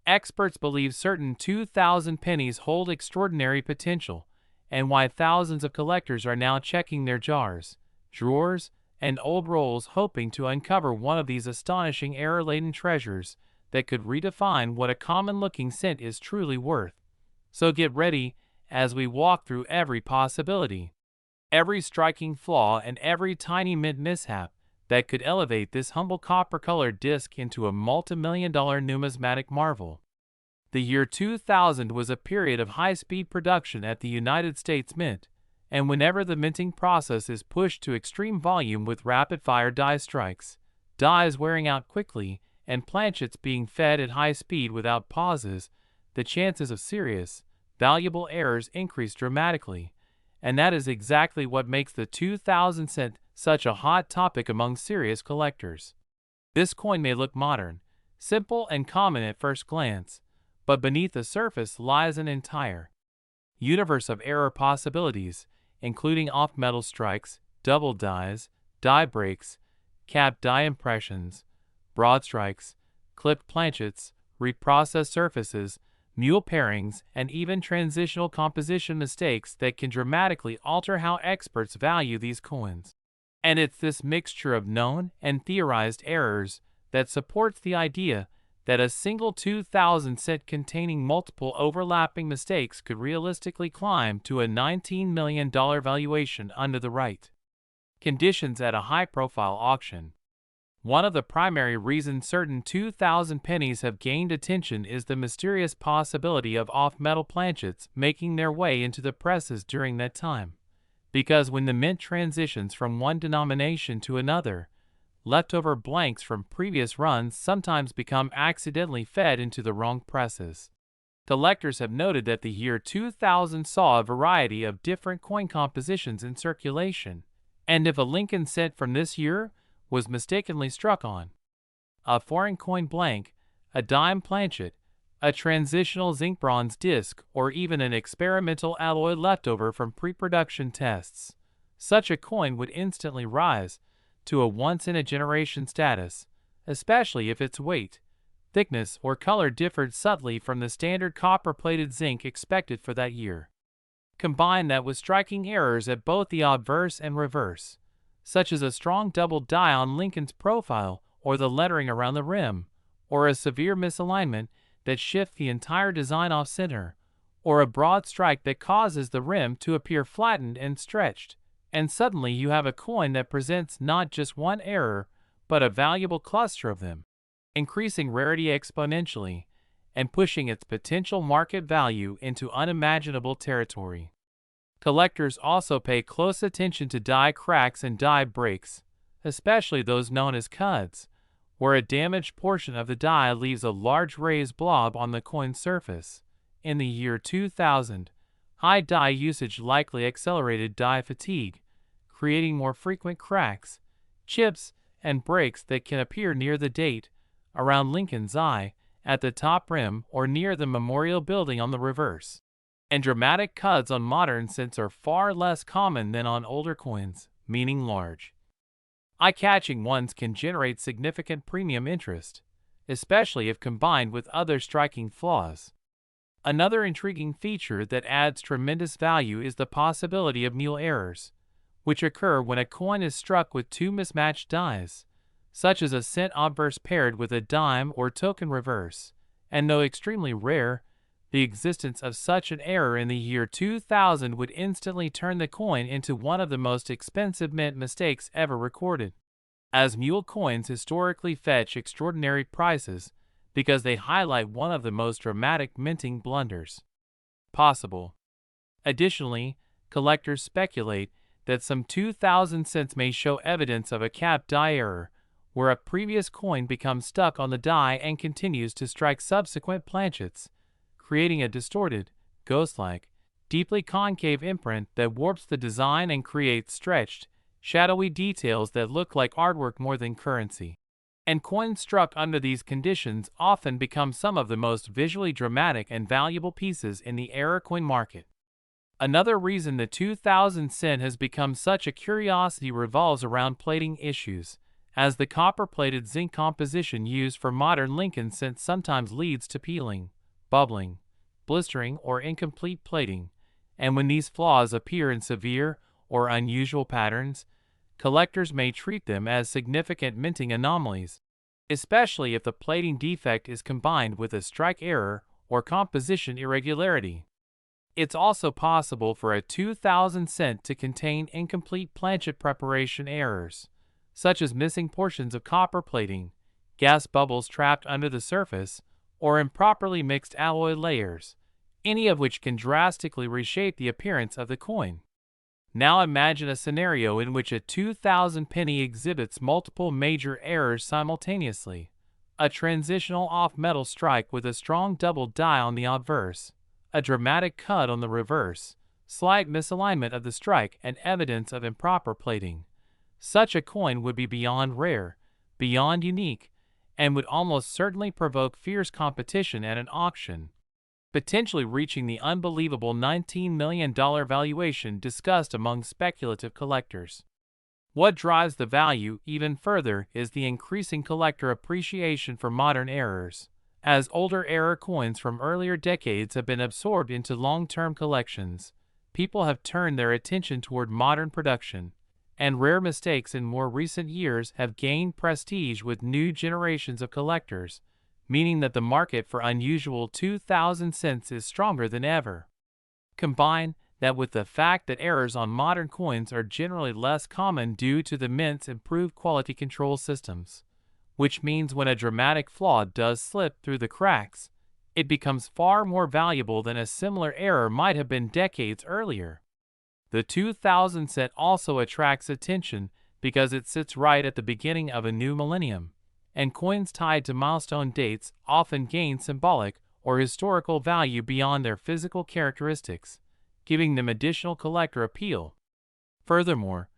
Experts believe certain 2000 pennies hold extraordinary potential, and why thousands of collectors are now checking their jars, drawers, and old rolls hoping to uncover one of these astonishing error-laden treasures that could redefine what a common-looking cent is truly worth. So get ready as we walk through every possibility, every striking flaw, and every tiny mint mishap that could elevate this humble copper-colored disc into a multi-million-dollar numismatic marvel. The year 2000 was a period of high-speed production at the United States Mint, and whenever the minting process is pushed to extreme volume with rapid-fire die strikes, dies wearing out quickly, and planchets being fed at high speed without pauses, the chances of serious, valuable errors increase dramatically, and that is exactly what makes the 2000 cent such a hot topic among serious collectors. This coin may look modern, simple, and common at first glance, but beneath the surface lies an entire universe of error possibilities, including off-metal strikes, double dies, die breaks, capped die impressions, broad strikes, clipped planchets, reprocessed surfaces, mule pairings, and even transitional composition mistakes that can dramatically alter how experts value these coins. And it's this mixture of known and theorized errors that supports the idea that a single 2000 cent containing multiple overlapping mistakes could realistically climb to a $19 million valuation under the right conditions at a high-profile auction. One of the primary reasons certain 2000 pennies have gained attention is the mysterious possibility of off-metal planchets making their way into the presses during that time. Because when the mint transitions from one denomination to another, leftover blanks from previous runs sometimes become accidentally fed into the wrong presses. Collectors have noted that the year 2000 saw a variety of different coin compositions in circulation, and if a Lincoln cent from this year was mistakenly struck on a foreign coin blank, a dime planchet, a transitional zinc bronze disc, or even an experimental alloy leftover from pre-production tests, such a coin would instantly rise to a once-in-a-generation status, especially if its weight, thickness, or color differed subtly from the standard copper-plated zinc expected for that year. Combine that with striking errors at both the obverse and reverse, such as a strong double die on Lincoln's profile or the lettering around the rim, or a severe misalignment that shifts the entire design off-center, or a broad strike that causes the rim to appear flattened and stretched, and suddenly you have a coin that presents not just one error, but a valuable cluster of them, increasing rarity exponentially and pushing its potential market value into unimaginable territory. Collectors also pay close attention to die cracks and die breaks, especially those known as cuds, where a damaged portion of the die leaves a large raised blob on the coin's surface. In the year 2000, high die usage likely accelerated die fatigue, creating more frequent cracks, chips, and breaks that can appear near the date, around Lincoln's eye, at the top rim, or near the memorial building on the reverse. And dramatic cuds on modern cents are far less common than on older coins, meaning large, eye-catching ones can generate significant premium interest, especially if combined with other striking flaws. Another intriguing feature that adds tremendous value is the possibility of mule errors, which occur when a coin is struck with two mismatched dies, such as a cent obverse paired with a dime or token reverse, and though extremely rare, the existence of such an error in the year 2000 would instantly turn the coin into one of the most expensive mint mistakes ever recorded. as mule coins historically fetch extraordinary prices because they highlight one of the most dramatic minting blunders possible. Additionally, collectors speculate that some 2,000 cents may show evidence of a cap die error, where a previous coin becomes stuck on the die and continues to strike subsequent planchets, creating a distorted, ghost-like, deeply concave imprint that warps the design and creates stretched, shadowy details that look like artwork more than currency. And coins struck under these conditions often become some of the most visually dramatic and valuable pieces in the error coin market. Another reason the 2000 cent has become such a curiosity revolves around plating issues, as the copper-plated zinc composition used for modern Lincoln cents sometimes leads to peeling, bubbling, blistering, or incomplete plating, and when these flaws appear in severe or unusual patterns, collectors may treat them as significant minting anomalies, especially if the plating defect is combined with a strike error or composition irregularity. It's also possible for a 2000 cent to contain incomplete planchet preparation errors, such as missing portions of copper plating, gas bubbles trapped under the surface, or improperly mixed alloy layers, any of which can drastically reshape the appearance of the coin. Now imagine a scenario in which a 2000 penny exhibits multiple major errors simultaneously: a transitional off-metal strike with a strong double die on the obverse, a dramatic cut on the reverse, slight misalignment of the strike, and evidence of improper plating. Such a coin would be beyond rare, beyond unique, and would almost certainly provoke fierce competition at an auction, potentially reaching the unbelievable $19 million valuation discussed among speculative collectors. What drives the value even further is the increasing collector appreciation for modern errors. As older error coins from earlier decades have been absorbed into long-term collections, people have turned their attention toward modern production, and rare mistakes in more recent years have gained prestige with new generations of collectors, meaning that the market for unusual 2000 cents is stronger than ever. Combine that with the fact that errors on modern coins are generally less common due to the mint's improved quality control systems, which means when a dramatic flaw does slip through the cracks, it becomes far more valuable than a similar error might have been decades earlier. The 2000 cent also attracts attention because it sits right at the beginning of a new millennium, and coins tied to milestone dates often gain symbolic or historical value beyond their physical characteristics, giving them additional collector appeal. Furthermore,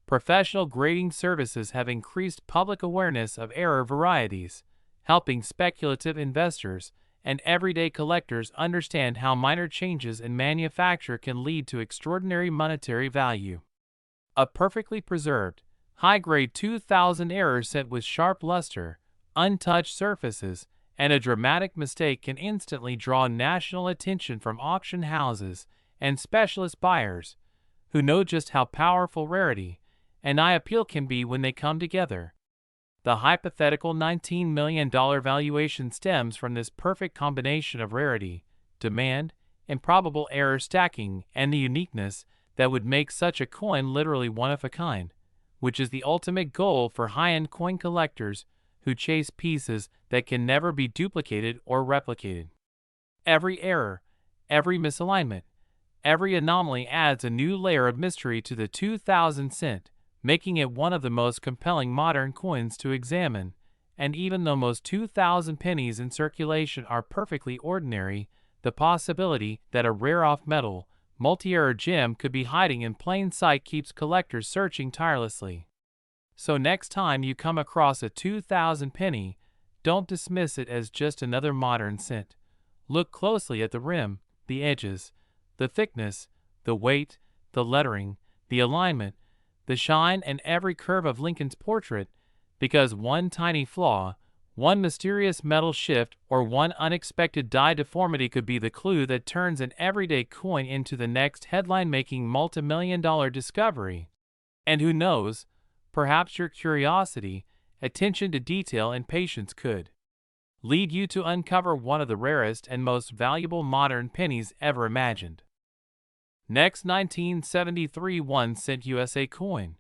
professional grading services have increased public awareness of error varieties, helping speculative investors and everyday collectors understand how minor changes in manufacture can lead to extraordinary monetary value. A perfectly preserved, high-grade 2000 error set with sharp luster, untouched surfaces, and a dramatic mistake can instantly draw national attention from auction houses and specialist buyers, who know just how powerful rarity and eye appeal can be when they come together. The hypothetical $19 million valuation stems from this perfect combination of rarity, demand, improbable error stacking, and the uniqueness that would make such a coin literally one of a kind, which is the ultimate goal for high-end coin collectors who chase pieces that can never be duplicated or replicated. Every error, every misalignment, every anomaly adds a new layer of mystery to the 2000 cent, making it one of the most compelling modern coins to examine. And even though most 2000 pennies in circulation are perfectly ordinary, the possibility that a rare off-metal, multi-error gem could be hiding in plain sight keeps collectors searching tirelessly. So next time you come across a 2000 penny, don't dismiss it as just another modern cent. Look closely at the rim, the edges, the thickness, the weight, the lettering, the alignment, the shine, and every curve of Lincoln's portrait, because one tiny flaw, one mysterious metal shift, or one unexpected die deformity could be the clue that turns an everyday coin into the next headline-making multi-million-dollar discovery. And who knows, perhaps your curiosity, attention to detail, and patience could lead you to uncover one of the rarest and most valuable modern pennies ever imagined. Next, 1973 1 cent USA coin.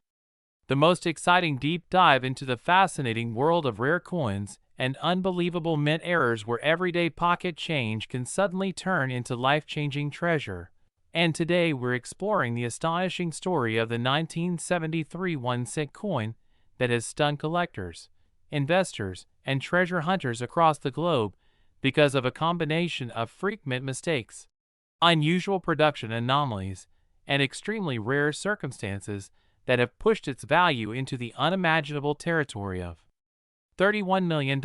The most exciting deep dive into the fascinating world of rare coins and unbelievable mint errors where everyday pocket change can suddenly turn into life-changing treasure. And today we're exploring the astonishing story of the 1973 1-cent coin that has stunned collectors, investors, and treasure hunters across the globe because of a combination of freak mint mistakes, unusual production anomalies, and extremely rare circumstances that have pushed its value into the unimaginable territory of $31 million.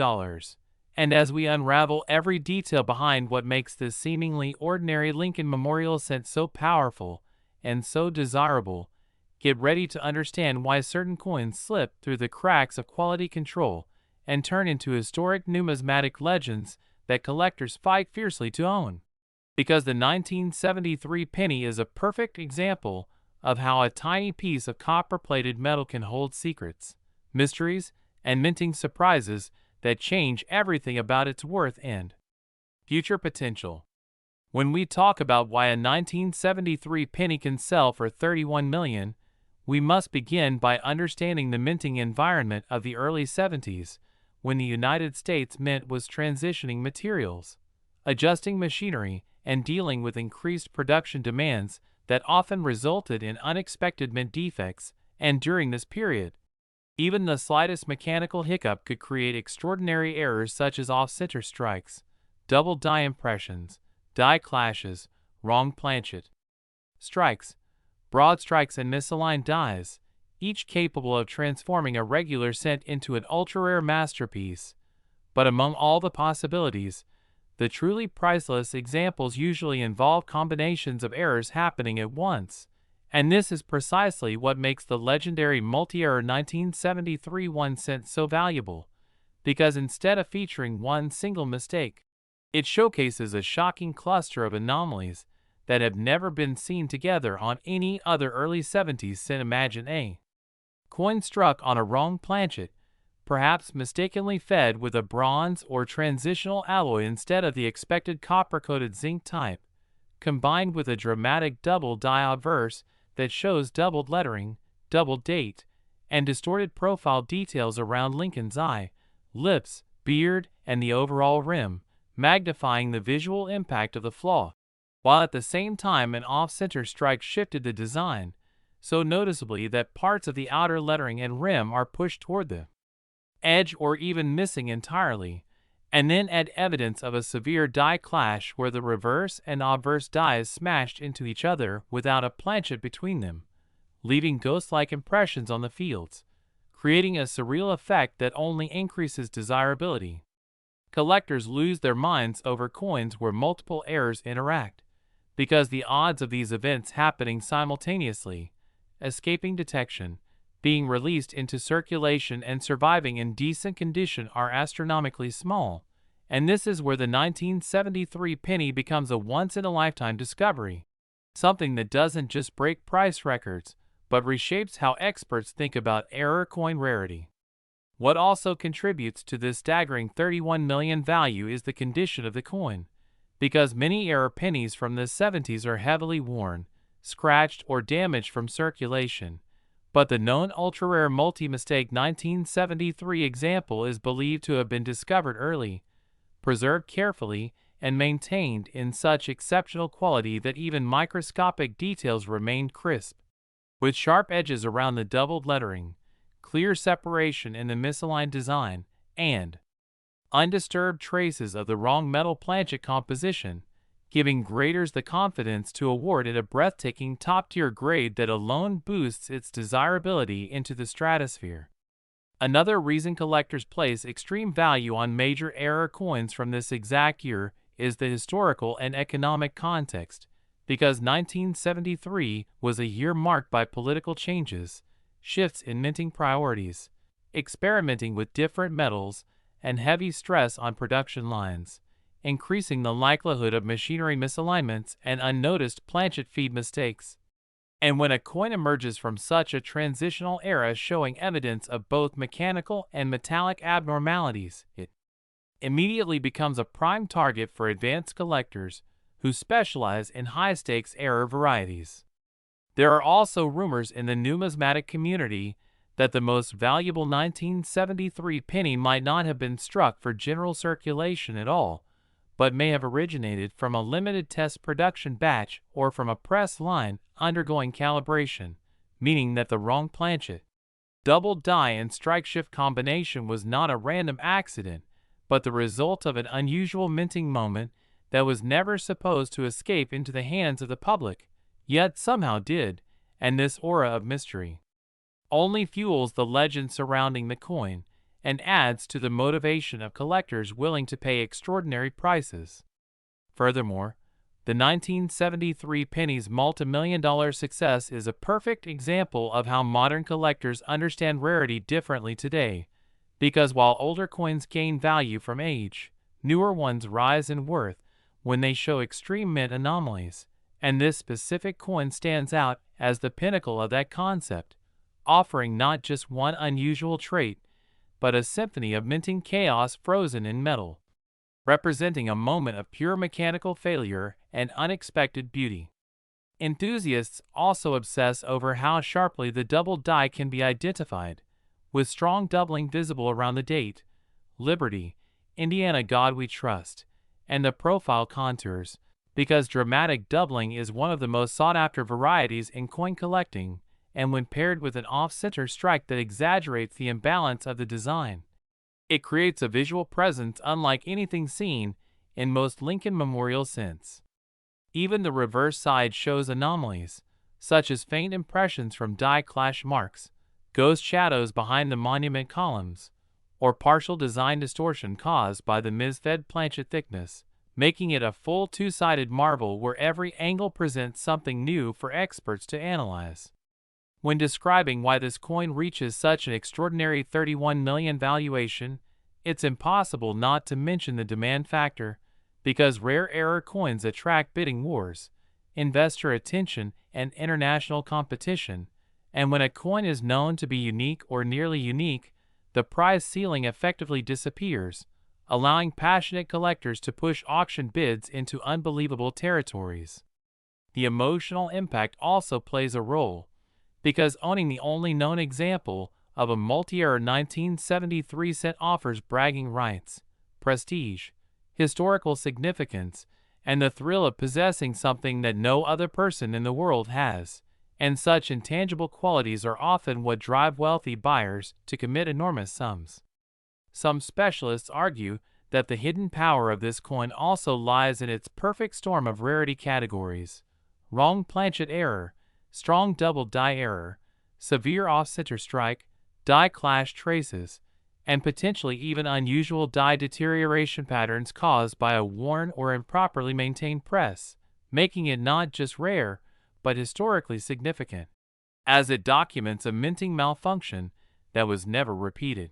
And as we unravel every detail behind what makes this seemingly ordinary Lincoln Memorial cent so powerful and so desirable, get ready to understand why certain coins slip through the cracks of quality control and turn into historic numismatic legends that collectors fight fiercely to own. Because the 1973 penny is a perfect example of how a tiny piece of copper-plated metal can hold secrets, mysteries, and minting surprises that change everything about its worth and future potential. When we talk about why a 1973 penny can sell for $31 million, we must begin by understanding the minting environment of the early 70s, when the United States Mint was transitioning materials, adjusting machinery, and dealing with increased production demands that often resulted in unexpected mint defects. And during this period, even the slightest mechanical hiccup could create extraordinary errors such as off-center strikes, double die impressions, die clashes, wrong planchet strikes, broad strikes, and misaligned dies, each capable of transforming a regular cent into an ultra-rare masterpiece. But among all the possibilities, the truly priceless examples usually involve combinations of errors happening at once. And this is precisely what makes the legendary multi-error 1973 1-cent so valuable, because instead of featuring one single mistake, it showcases a shocking cluster of anomalies that have never been seen together on any other early 70s cent. Imagine a coin struck on a wrong planchet, perhaps mistakenly fed with a bronze or transitional alloy instead of the expected copper-coated zinc type, combined with a dramatic double die obverse that shows doubled lettering, doubled date, and distorted profile details around Lincoln's eye, lips, beard, and the overall rim, magnifying the visual impact of the flaw, while at the same time an off-center strike shifted the design so noticeably that parts of the outer lettering and rim are pushed toward the edge or even missing entirely, and then add evidence of a severe die clash where the reverse and obverse dies smashed into each other without a planchet between them, leaving ghost-like impressions on the fields, creating a surreal effect that only increases desirability. Collectors lose their minds over coins where multiple errors interact, because the odds of these events happening simultaneously, escaping detection, being released into circulation, and surviving in decent condition are astronomically small, and this is where the 1973 penny becomes a once-in-a-lifetime discovery, something that doesn't just break price records, but reshapes how experts think about error coin rarity. What also contributes to this staggering $31 million value is the condition of the coin, because many error pennies from the 70s are heavily worn, scratched, or damaged from circulation. But the known ultra-rare multi-mistake 1973 example is believed to have been discovered early, preserved carefully, and maintained in such exceptional quality that even microscopic details remained crisp, with sharp edges around the doubled lettering, clear separation in the misaligned design, and undisturbed traces of the wrong metal planchet composition, giving graders the confidence to award it a breathtaking top-tier grade that alone boosts its desirability into the stratosphere. Another reason collectors place extreme value on major error coins from this exact year is the historical and economic context, because 1973 was a year marked by political changes, shifts in minting priorities, experimenting with different metals, and heavy stress on production lines, increasing the likelihood of machinery misalignments and unnoticed planchet feed mistakes. And when a coin emerges from such a transitional era showing evidence of both mechanical and metallic abnormalities, it immediately becomes a prime target for advanced collectors who specialize in high-stakes error varieties. There are also rumors in the numismatic community that the most valuable 1973 penny might not have been struck for general circulation at all, but may have originated from a limited test production batch or from a press line undergoing calibration, meaning that the wrong planchet, double die and strike shift combination was not a random accident, but the result of an unusual minting moment that was never supposed to escape into the hands of the public, yet somehow did, and this aura of mystery only fuels the legend surrounding the coin and adds to the motivation of collectors willing to pay extraordinary prices. Furthermore, the 1973 penny's multi-million-dollar success is a perfect example of how modern collectors understand rarity differently today, because while older coins gain value from age, newer ones rise in worth when they show extreme mint anomalies, and this specific coin stands out as the pinnacle of that concept, offering not just one unusual trait, but a symphony of minting chaos frozen in metal, representing a moment of pure mechanical failure and unexpected beauty. Enthusiasts also obsess over how sharply the double die can be identified, with strong doubling visible around the date, Liberty, Indiana God We Trust, and the profile contours, because dramatic doubling is one of the most sought-after varieties in coin collecting, and when paired with an off-center strike that exaggerates the imbalance of the design, it creates a visual presence unlike anything seen in most Lincoln Memorial since. Even the reverse side shows anomalies, such as faint impressions from die clash marks, ghost shadows behind the monument columns, or partial design distortion caused by the misfed planchet thickness, making it a full two-sided marvel where every angle presents something new for experts to analyze. When describing why this coin reaches such an extraordinary 31 million valuation, it's impossible not to mention the demand factor, because rare error coins attract bidding wars, investor attention, and international competition, and when a coin is known to be unique or nearly unique, the prize ceiling effectively disappears, allowing passionate collectors to push auction bids into unbelievable territories. The emotional impact also plays a role, because owning the only known example of a multi-era 1973 set offers bragging rights, prestige, historical significance, and the thrill of possessing something that no other person in the world has, and such intangible qualities are often what drive wealthy buyers to commit enormous sums. Some specialists argue that the hidden power of this coin also lies in its perfect storm of rarity categories: wrong planchet error, strong double die error, severe off-center strike, die clash traces, and potentially even unusual die deterioration patterns caused by a worn or improperly maintained press, making it not just rare, but historically significant, as it documents a minting malfunction that was never repeated.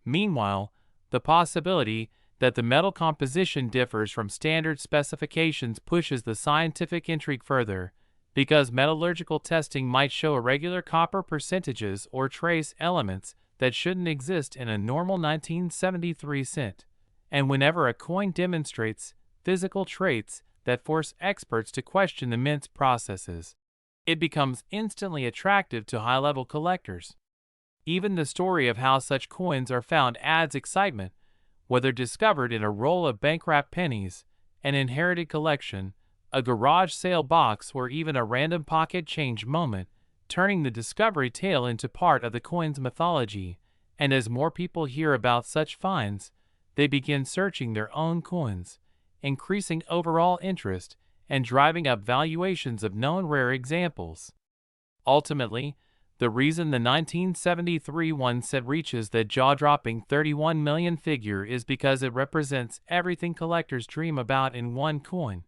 Meanwhile, the possibility that the metal composition differs from standard specifications pushes the scientific intrigue further, because metallurgical testing might show irregular copper percentages or trace elements that shouldn't exist in a normal 1973 cent. And whenever a coin demonstrates physical traits that force experts to question the mint's processes, it becomes instantly attractive to high-level collectors. Even the story of how such coins are found adds excitement, whether discovered in a roll of bankrupt pennies, an inherited collection, a garage sale box, or even a random pocket change moment, turning the discovery tale into part of the coin's mythology. And as more people hear about such finds, they begin searching their own coins, increasing overall interest and driving up valuations of known rare examples. Ultimately, the reason the 1973 one set reaches that jaw-dropping 31 million figure is because it represents everything collectors dream about in one coin: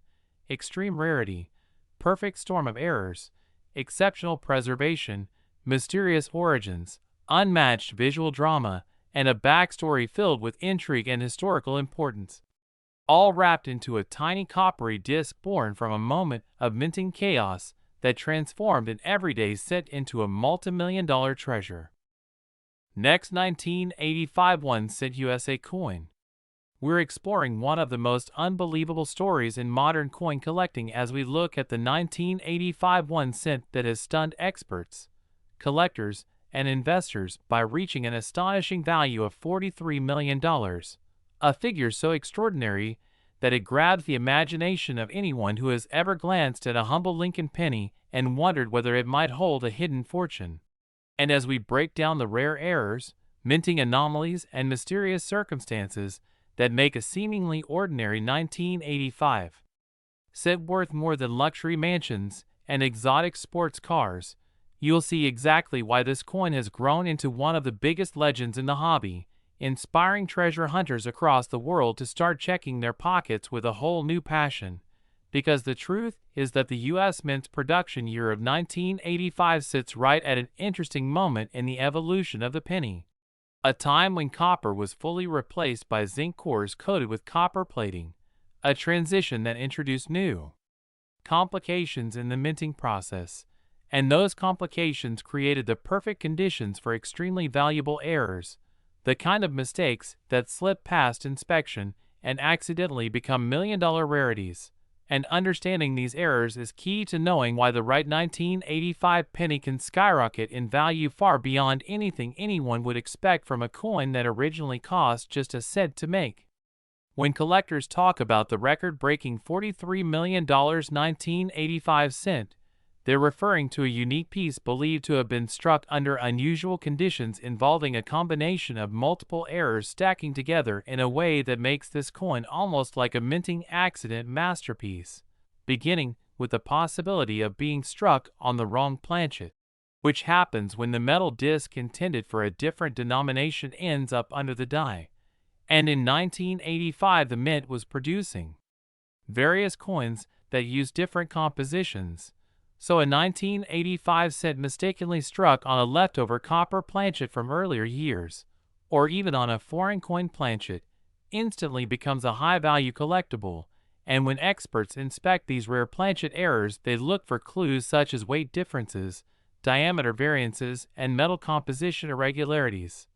extreme rarity, perfect storm of errors, exceptional preservation, mysterious origins, unmatched visual drama, and a backstory filled with intrigue and historical importance, all wrapped into a tiny coppery disc born from a moment of minting chaos that transformed an everyday set into a multi-million-dollar treasure. Next, 1985 1 cent USA coin. We're exploring one of the most unbelievable stories in modern coin collecting as we look at the 1985 1 cent that has stunned experts, collectors, and investors by reaching an astonishing value of $43 million, a figure so extraordinary that it grabs the imagination of anyone who has ever glanced at a humble Lincoln penny and wondered whether it might hold a hidden fortune. And as we break down the rare errors, minting anomalies, and mysterious circumstances that make a seemingly ordinary 1985 cent worth more than luxury mansions and exotic sports cars, you'll see exactly why this coin has grown into one of the biggest legends in the hobby, inspiring treasure hunters across the world to start checking their pockets with a whole new passion. Because the truth is that the U.S. Mint's production year of 1985 sits right at an interesting moment in the evolution of the penny. A time when copper was fully replaced by zinc cores coated with copper plating, a transition that introduced new complications in the minting process, and those complications created the perfect conditions for extremely valuable errors, the kind of mistakes that slip past inspection and accidentally become million-dollar rarities. And understanding these errors is key to knowing why the right 1985 penny can skyrocket in value far beyond anything anyone would expect from a coin that originally cost just a cent to make. When collectors talk about the record-breaking $43 million 1985 cent, they're referring to a unique piece believed to have been struck under unusual conditions involving a combination of multiple errors stacking together in a way that makes this coin almost like a minting accident masterpiece, beginning with the possibility of being struck on the wrong planchet, which happens when the metal disc intended for a different denomination ends up under the die. And in 1985 the mint was producing various coins that use different compositions. So a 1985 cent mistakenly struck on a leftover copper planchet from earlier years, or even on a foreign coin planchet, instantly becomes a high-value collectible, and when experts inspect these rare planchet errors they look for clues such as weight differences, diameter variances, and metal composition irregularities.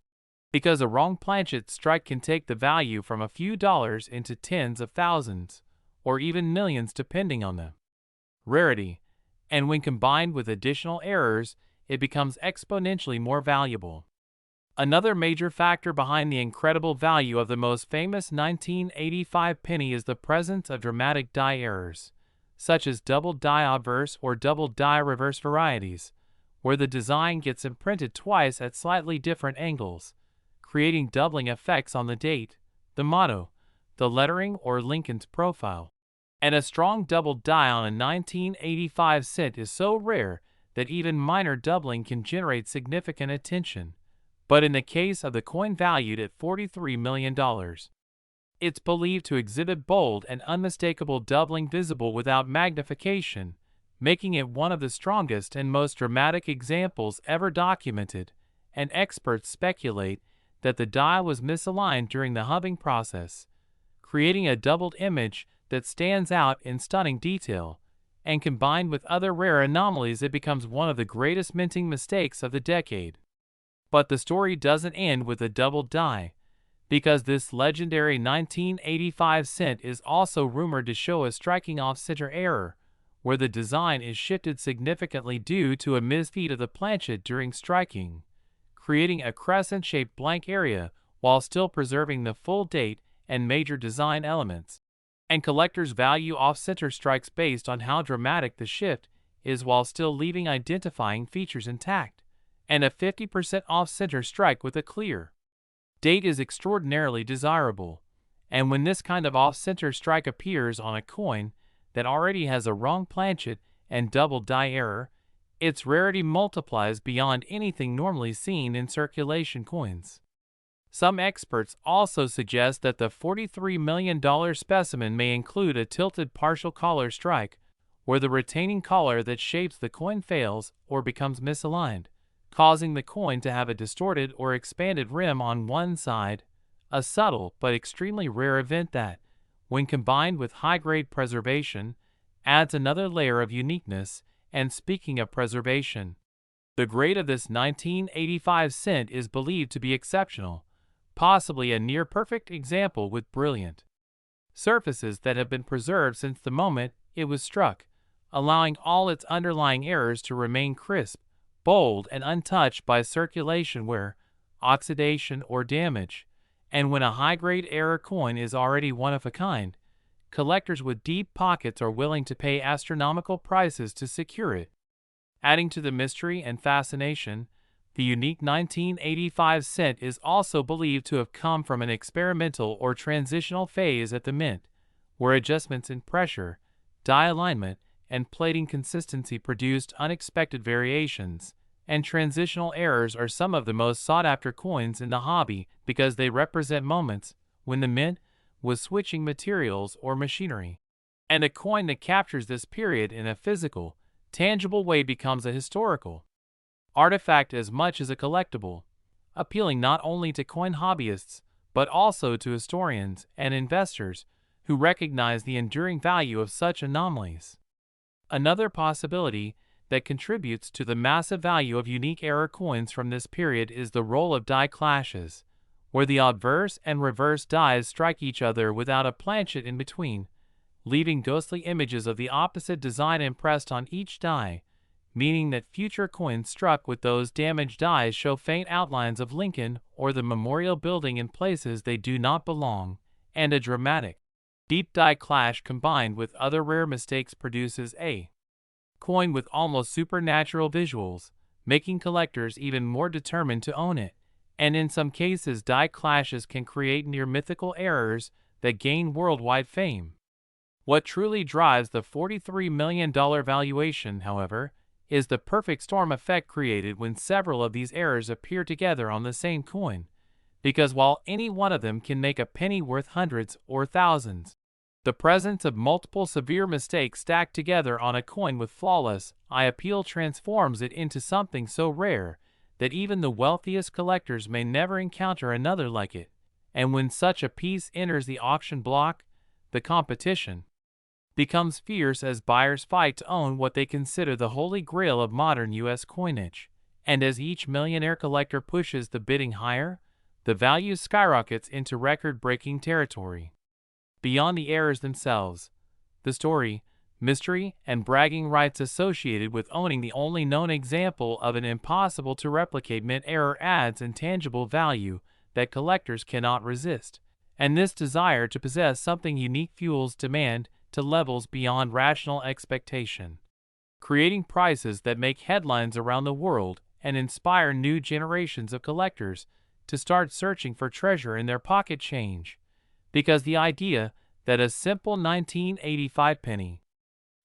Because a wrong planchet strike can take the value from a few dollars into tens of thousands, or even millions depending on the rarity. And when combined with additional errors, it becomes exponentially more valuable. Another major factor behind the incredible value of the most famous 1985 penny is the presence of dramatic die errors, such as double die obverse or double die reverse varieties, where the design gets imprinted twice at slightly different angles, creating doubling effects on the date, the motto, the lettering, or Lincoln's profile. And a strong double die on a 1985 cent is so rare that even minor doubling can generate significant attention. But in the case of the coin valued at $43 million, it's believed to exhibit bold and unmistakable doubling visible without magnification, making it one of the strongest and most dramatic examples ever documented, and experts speculate that the die was misaligned during the hubbing process, creating a doubled image that stands out in stunning detail, and combined with other rare anomalies it becomes one of the greatest minting mistakes of the decade. But the story doesn't end with a double die, because this legendary 1985 cent is also rumored to show a striking off-center error, where the design is shifted significantly due to a misfeed of the planchet during striking, creating a crescent-shaped blank area while still preserving the full date and major design elements. And collectors value off-center strikes based on how dramatic the shift is while still leaving identifying features intact, and a 50% off-center strike with a clear date is extraordinarily desirable. And when this kind of off-center strike appears on a coin that already has a wrong planchet and double die error, its rarity multiplies beyond anything normally seen in circulation coins. Some experts also suggest that the $43 million specimen may include a tilted partial collar strike, where the retaining collar that shapes the coin fails or becomes misaligned, causing the coin to have a distorted or expanded rim on one side, a subtle but extremely rare event that, when combined with high-grade preservation, adds another layer of uniqueness. And speaking of preservation, the grade of this 1985 cent is believed to be exceptional, possibly a near-perfect example with brilliant surfaces that have been preserved since the moment it was struck, allowing all its underlying errors to remain crisp, bold, and untouched by circulation, wear, oxidation, or damage. And when a high-grade error coin is already one of a kind, collectors with deep pockets are willing to pay astronomical prices to secure it. Adding to the mystery and fascination, the unique 1985 cent is also believed to have come from an experimental or transitional phase at the mint, where adjustments in pressure, die alignment, and plating consistency produced unexpected variations, and transitional errors are some of the most sought-after coins in the hobby because they represent moments when the mint was switching materials or machinery. And a coin that captures this period in a physical, tangible way becomes a historical artifact as much as a collectible, appealing not only to coin hobbyists but also to historians and investors who recognize the enduring value of such anomalies. Another possibility that contributes to the massive value of unique error coins from this period is the role of die clashes, where the obverse and reverse dies strike each other without a planchet in between, leaving ghostly images of the opposite design impressed on each die, meaning that future coins struck with those damaged dies show faint outlines of Lincoln or the Memorial Building in places they do not belong, and a dramatic, deep die clash combined with other rare mistakes produces a coin with almost supernatural visuals, making collectors even more determined to own it. And in some cases, die clashes can create near mythical errors that gain worldwide fame. What truly drives the $43 million valuation, however, is the perfect storm effect created when several of these errors appear together on the same coin, because while any one of them can make a penny worth hundreds or thousands, the presence of multiple severe mistakes stacked together on a coin with flawless eye appeal transforms it into something so rare that even the wealthiest collectors may never encounter another like it. And when such a piece enters the auction block, the competition becomes fierce as buyers fight to own what they consider the holy grail of modern U.S. coinage. And as each millionaire collector pushes the bidding higher, the value skyrockets into record-breaking territory. Beyond the errors themselves, the story, mystery, and bragging rights associated with owning the only known example of an impossible-to-replicate mint error adds intangible value that collectors cannot resist. And this desire to possess something unique fuels demand to levels beyond rational expectation, creating prices that make headlines around the world and inspire new generations of collectors to start searching for treasure in their pocket change. Because the idea that a simple 1985 penny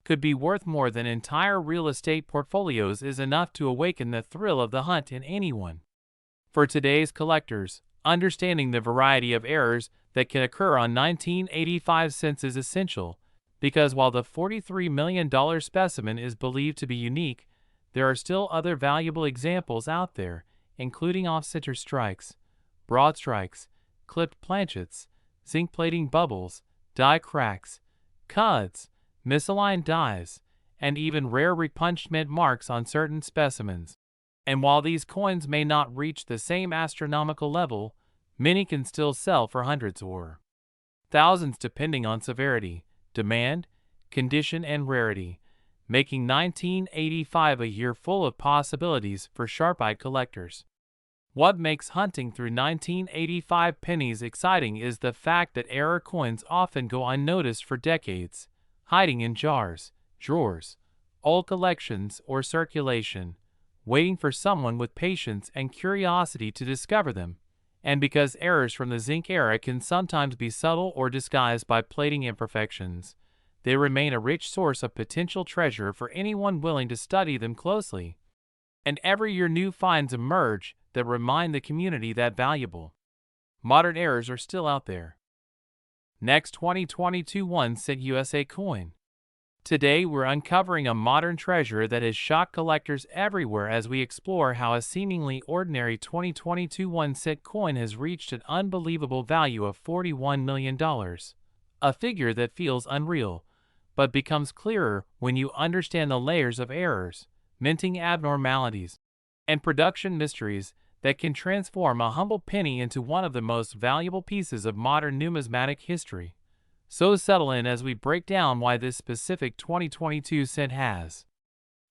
could be worth more than entire real estate portfolios is enough to awaken the thrill of the hunt in anyone. For today's collectors, understanding the variety of errors that can occur on 1985 cents is essential, because while the $43 million specimen is believed to be unique, there are still other valuable examples out there, including off-center strikes, broad strikes, clipped planchets, zinc plating bubbles, die cracks, cuds, misaligned dies, and even rare repunched mint marks on certain specimens. And while these coins may not reach the same astronomical level, many can still sell for hundreds or thousands depending on severity, demand, condition, and rarity, making 1985 a year full of possibilities for sharp-eyed collectors. What makes hunting through 1985 pennies exciting is the fact that error coins often go unnoticed for decades, hiding in jars, drawers, old collections, or circulation, waiting for someone with patience and curiosity to discover them. And because errors from the zinc era can sometimes be subtle or disguised by plating imperfections, they remain a rich source of potential treasure for anyone willing to study them closely. And every year new finds emerge that remind the community that valuable modern errors are still out there. Next, 2022 1-cent USA coin. Today we're uncovering a modern treasure that has shocked collectors everywhere as we explore how a seemingly ordinary 2022 1-cent coin has reached an unbelievable value of $41 million. A figure that feels unreal, but becomes clearer when you understand the layers of errors, minting abnormalities, and production mysteries that can transform a humble penny into one of the most valuable pieces of modern numismatic history. So settle in as we break down why this specific 2022 cent has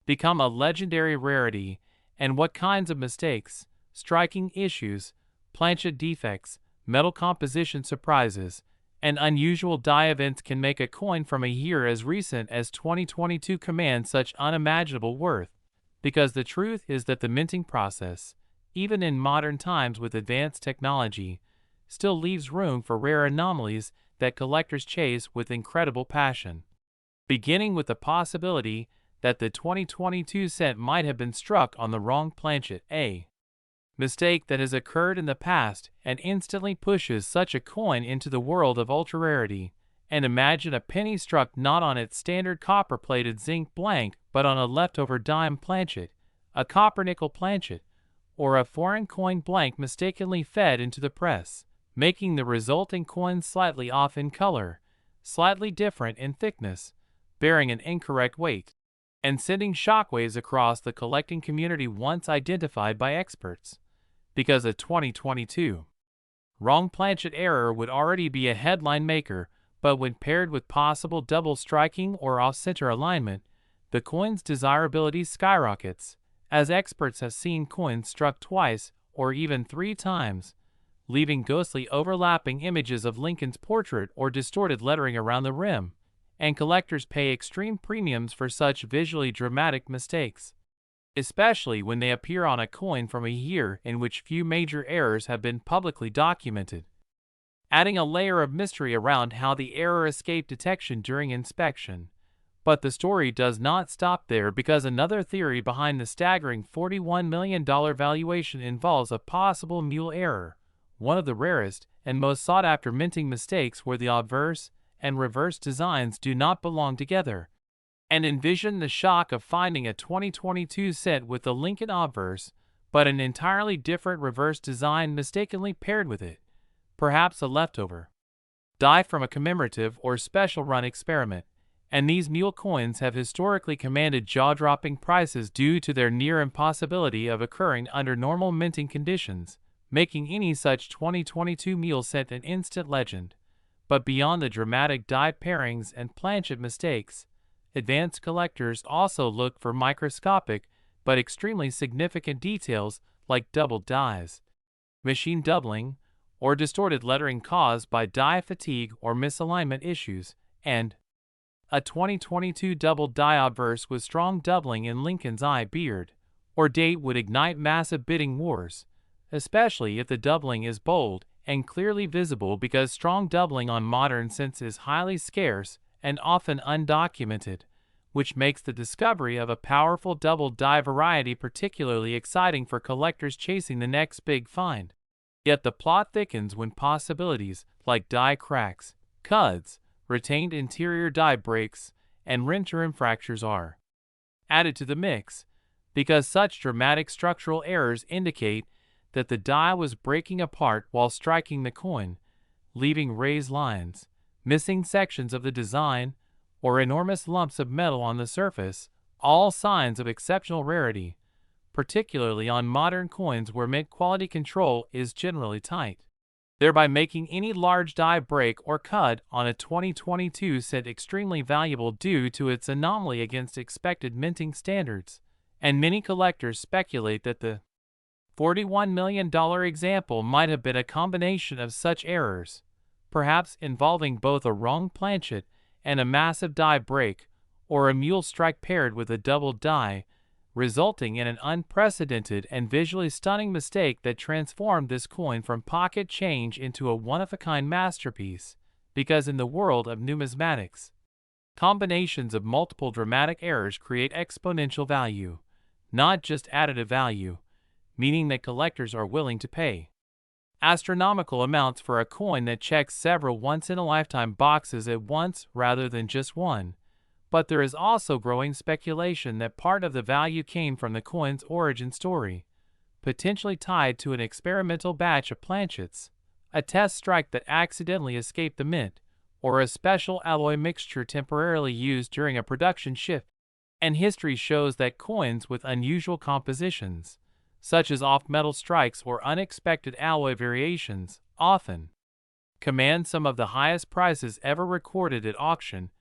become a legendary rarity and what kinds of mistakes, striking issues, planchet defects, metal composition surprises, and unusual die events can make a coin from a year as recent as 2022 command such unimaginable worth. Because the truth is that the minting process, even in modern times with advanced technology, still leaves room for rare anomalies that collectors chase with incredible passion. Beginning with the possibility that the 2022 cent might have been struck on the wrong planchet, a mistake that has occurred in the past and instantly pushes such a coin into the world of ultra-rarity. And imagine a penny struck not on its standard copper-plated zinc blank but on a leftover dime planchet, a copper-nickel planchet, or a foreign coin blank mistakenly fed into the press, making the resulting coin slightly off in color, slightly different in thickness, bearing an incorrect weight, and sending shockwaves across the collecting community once identified by experts. Because a 2022 wrong planchet error would already be a headline maker, but when paired with possible double striking or off-center alignment, the coin's desirability skyrockets, as experts have seen coins struck twice or even 3 times, leaving ghostly overlapping images of Lincoln's portrait or distorted lettering around the rim, and collectors pay extreme premiums for such visually dramatic mistakes, especially when they appear on a coin from a year in which few major errors have been publicly documented, adding a layer of mystery around how the error escaped detection during inspection. But the story does not stop there, because another theory behind the staggering $41 million valuation involves a possible mule error, one of the rarest and most sought-after minting mistakes where the obverse and reverse designs do not belong together. And envision the shock of finding a 2022 cent with the Lincoln obverse, but an entirely different reverse design mistakenly paired with it, perhaps a leftover die from a commemorative or special run experiment. And these mule coins have historically commanded jaw-dropping prices due to their near impossibility of occurring under normal minting conditions, making any such 2022 mule cent an instant legend. But beyond the dramatic die pairings and planchet mistakes, advanced collectors also look for microscopic but extremely significant details like doubled dies, machine doubling, or distorted lettering caused by die fatigue or misalignment issues, and a 2022 doubled die obverse with strong doubling in Lincoln's eye beard or date would ignite massive bidding wars, especially if the doubling is bold and clearly visible, because strong doubling on modern cents is highly scarce and often undocumented, which makes the discovery of a powerful doubled die variety particularly exciting for collectors chasing the next big find. Yet the plot thickens when possibilities like die cracks, cuds, retained interior die breaks, and rim fractures are added to the mix, because such dramatic structural errors indicate that the die was breaking apart while striking the coin, leaving raised lines, missing sections of the design, or enormous lumps of metal on the surface, all signs of exceptional rarity, particularly on modern coins where mint quality control is generally tight, thereby making any large die break or cud on a 2022 cent extremely valuable due to its anomaly against expected minting standards. And many collectors speculate that the $41 million example might have been a combination of such errors, perhaps involving both a wrong planchet and a massive die break, or a mule strike paired with a doubled die, resulting in an unprecedented and visually stunning mistake that transformed this coin from pocket change into a one-of-a-kind masterpiece. Because in the world of numismatics, combinations of multiple dramatic errors create exponential value, not just additive value, meaning that collectors are willing to pay astronomical amounts for a coin that checks several once-in-a-lifetime boxes at once rather than just one. But there is also growing speculation that part of the value came from the coin's origin story, potentially tied to an experimental batch of planchets, a test strike that accidentally escaped the mint, or a special alloy mixture temporarily used during a production shift. And history shows that coins with unusual compositions, such as off-metal strikes or unexpected alloy variations, often command some of the highest prices ever recorded at auction,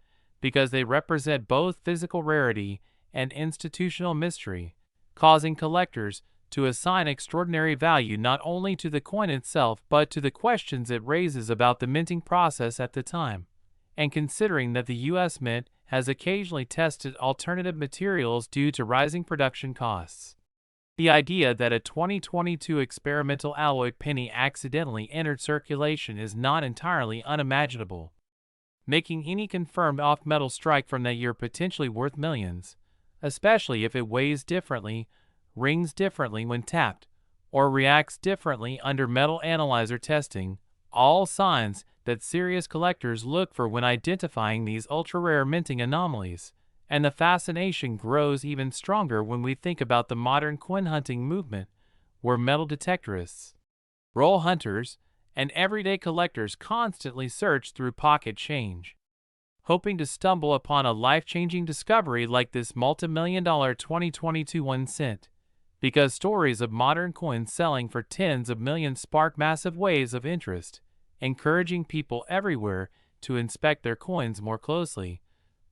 because they represent both physical rarity and institutional mystery. causing collectors to assign extraordinary value not only to the coin itself but to the questions it raises about the minting process at the time. And considering that the U.S. Mint has occasionally tested alternative materials due to rising production costs, the idea that a 2022 experimental alloy penny accidentally entered circulation is not entirely unimaginable, making any confirmed off-metal strike from that year potentially worth millions, especially if it weighs differently, rings differently when tapped, or reacts differently under metal analyzer testing, all signs that serious collectors look for when identifying these ultra-rare minting anomalies. And the fascination grows even stronger when we think about the modern coin hunting movement, where metal detectorists, roll hunters, and everyday collectors constantly search through pocket change, hoping to stumble upon a life-changing discovery like this multi-million-dollar 2022 1 cent. Because stories of modern coins selling for tens of millions spark massive waves of interest, encouraging people everywhere to inspect their coins more closely,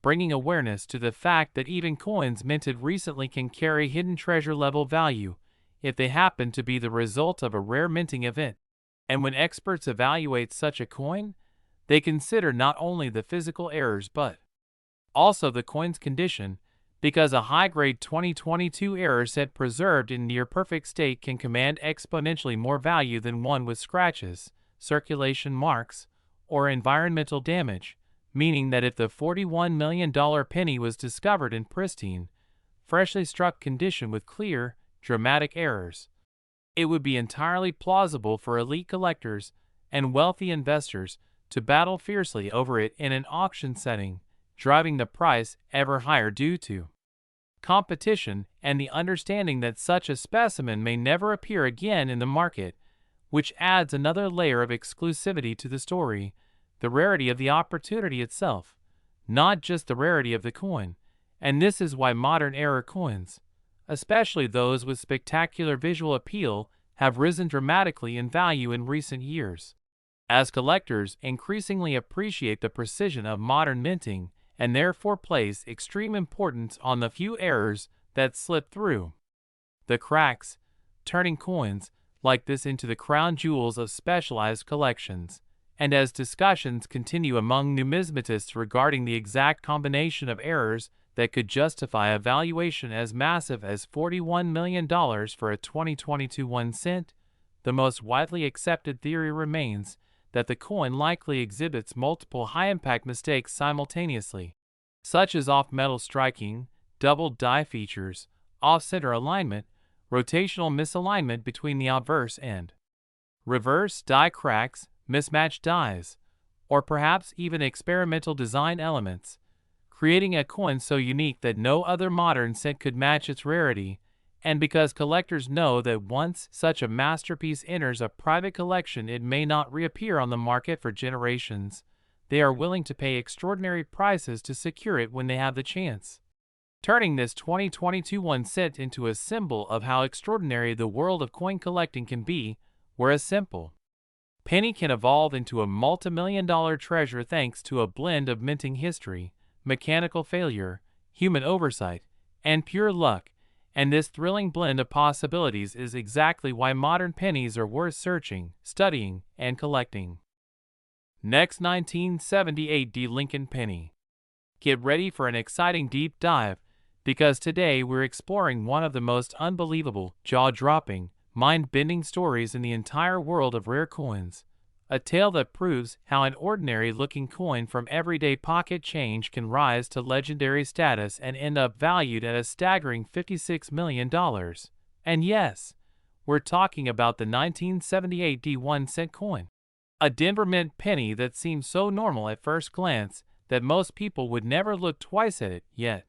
bringing awareness to the fact that even coins minted recently can carry hidden treasure-level value if they happen to be the result of a rare minting event. And when experts evaluate such a coin, they consider not only the physical errors but also the coin's condition, because a high-grade 2022 error set preserved in near-perfect state can command exponentially more value than one with scratches, circulation marks, or environmental damage, meaning that if the $41 million penny was discovered in pristine, freshly struck condition with clear, dramatic errors, it would be entirely plausible for elite collectors and wealthy investors to battle fiercely over it in an auction setting, driving the price ever higher due to competition and the understanding that such a specimen may never appear again in the market, which adds another layer of exclusivity to the story, the rarity of the opportunity itself, not just the rarity of the coin. And this is why modern era coins, especially those with spectacular visual appeal, have risen dramatically in value in recent years, as collectors increasingly appreciate the precision of modern minting and therefore place extreme importance on the few errors that slip through the cracks, turning coins like this into the crown jewels of specialized collections. And as discussions continue among numismatists regarding the exact combination of errors that could justify a valuation as massive as $41 million for a 2022 1 cent, the most widely accepted theory remains that the coin likely exhibits multiple high-impact mistakes simultaneously, such as off-metal striking, double die features, off-center alignment, rotational misalignment between the obverse and reverse die cracks, mismatched dies, or perhaps even experimental design elements, creating a coin so unique that no other modern cent could match its rarity. And because collectors know that once such a masterpiece enters a private collection it may not reappear on the market for generations, they are willing to pay extraordinary prices to secure it when they have the chance, turning this 2022 1 cent into a symbol of how extraordinary the world of coin collecting can be, where a simple penny can evolve into a multi-million-dollar treasure thanks to a blend of minting history, mechanical failure, human oversight, and pure luck. And this thrilling blend of possibilities is exactly why modern pennies are worth searching, studying, and collecting. Next, 1978 D. Lincoln penny. Get ready for an exciting deep dive, because today we're exploring one of the most unbelievable, jaw-dropping, mind-bending stories in the entire world of rare coins. A tale that proves how an ordinary-looking coin from everyday pocket change can rise to legendary status and end up valued at a staggering $56 million. And yes, we're talking about the 1978 D 1 cent coin. A Denver Mint penny that seems so normal at first glance that most people would never look twice at it, yet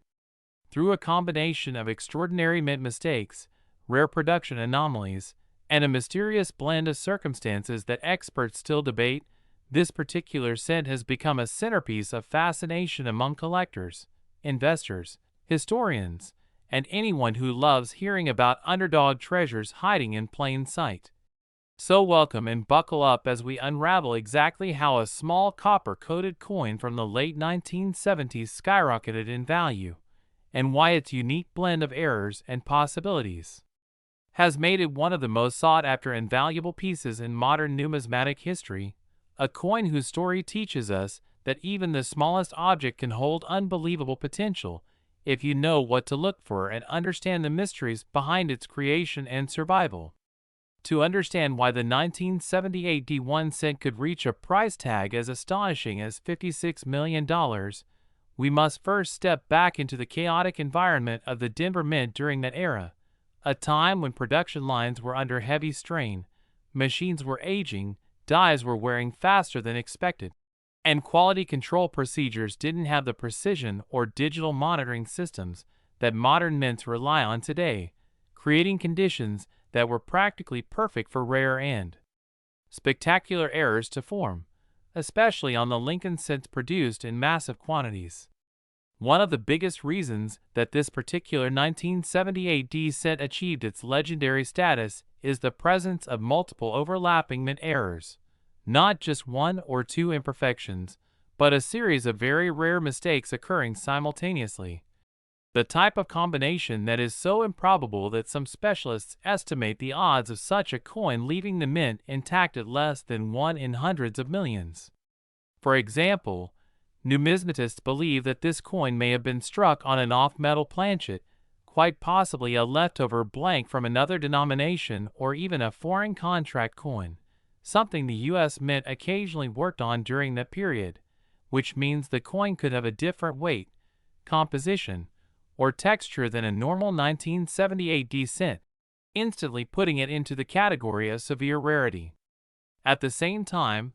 through a combination of extraordinary mint mistakes, rare production anomalies, and a mysterious blend of circumstances that experts still debate, this particular cent has become a centerpiece of fascination among collectors, investors, historians, and anyone who loves hearing about underdog treasures hiding in plain sight. So welcome and buckle up as we unravel exactly how a small copper-coated coin from the late 1970s skyrocketed in value, and why its unique blend of errors and possibilities has made it one of the most sought-after and valuable pieces in modern numismatic history, a coin whose story teaches us that even the smallest object can hold unbelievable potential if you know what to look for and understand the mysteries behind its creation and survival. To understand why the 1978 D1 cent could reach a price tag as astonishing as $56 million, we must first step back into the chaotic environment of the Denver Mint during that era, a time when production lines were under heavy strain, machines were aging, dies were wearing faster than expected, and quality control procedures didn't have the precision or digital monitoring systems that modern mints rely on today, creating conditions that were practically perfect for rare and spectacular errors to form, especially on the Lincoln cents produced in massive quantities. One of the biggest reasons that this particular 1978 D cent achieved its legendary status is the presence of multiple overlapping mint errors, not just one or two imperfections, but a series of very rare mistakes occurring simultaneously. The type of combination that is so improbable that some specialists estimate the odds of such a coin leaving the mint intact at less than 1 in hundreds of millions. For example, numismatists believe that this coin may have been struck on an off-metal planchet, quite possibly a leftover blank from another denomination or even a foreign contract coin, something the U.S. Mint occasionally worked on during that period, which means the coin could have a different weight, composition, or texture than a normal 1978 D cent, instantly putting it into the category of severe rarity. At the same time,